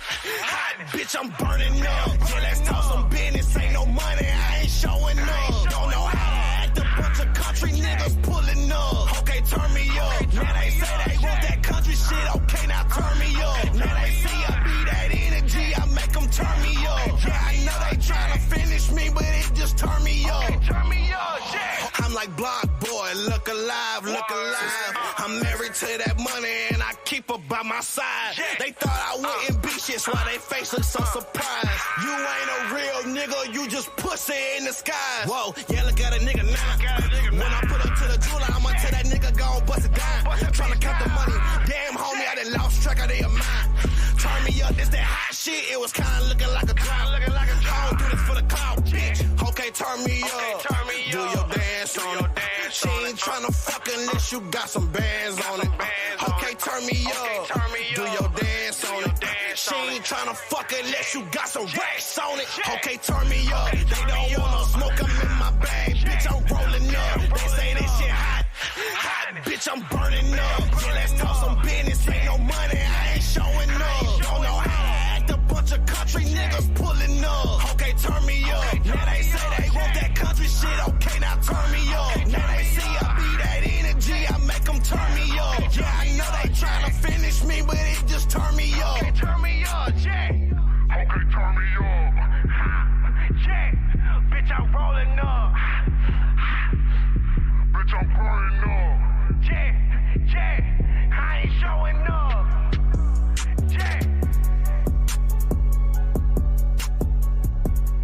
Hot, bitch, I'm burning up. Yeah, let's talk some business. Ain't no money, I ain't showing up. Don't know how to act. A bunch of country niggas pulling up. Okay, turn me up. Now they say they want that country shit. Okay, now turn me up. Now they see I be that energy. I make them turn me up. Yeah, I know they trying to finish me, but it just turn me up. Okay, turn me up, yeah. I'm like block boy, look alive, look alive. I'm married to that money and I keep her by my side. They thought I wouldn't be shit, so why they face look so surprised. You ain't a real nigga, you just pussy in the skies. Whoa, yeah, look at a nigga now. When I put up to the jeweler, I'ma tell that nigga gon' bust it down. Tryna count the money, damn homie, I done lost track of their mind. Turn me up, this that hot shit, it was kinda looking like a drought. I don't do this for the clout, bitch. Okay, turn me up. Do your dance on it. She ain't tryna fuck unless you got some bands on it. Okay, turn me up. Do your dance on it. She ain't tryna fuck unless you got some racks on it. Okay, turn me up. They don't want no smoke, I'm in my bag. Bitch, I'm rolling up. They say this shit hot. Hot, bitch, I'm burning up. Yeah, let's talk some business. Ain't no money, I ain't showing up. Don't know how to act, a bunch of country niggas pulling up. Okay, turn me up. Now they say they want that country shit. Okay, now turn me up.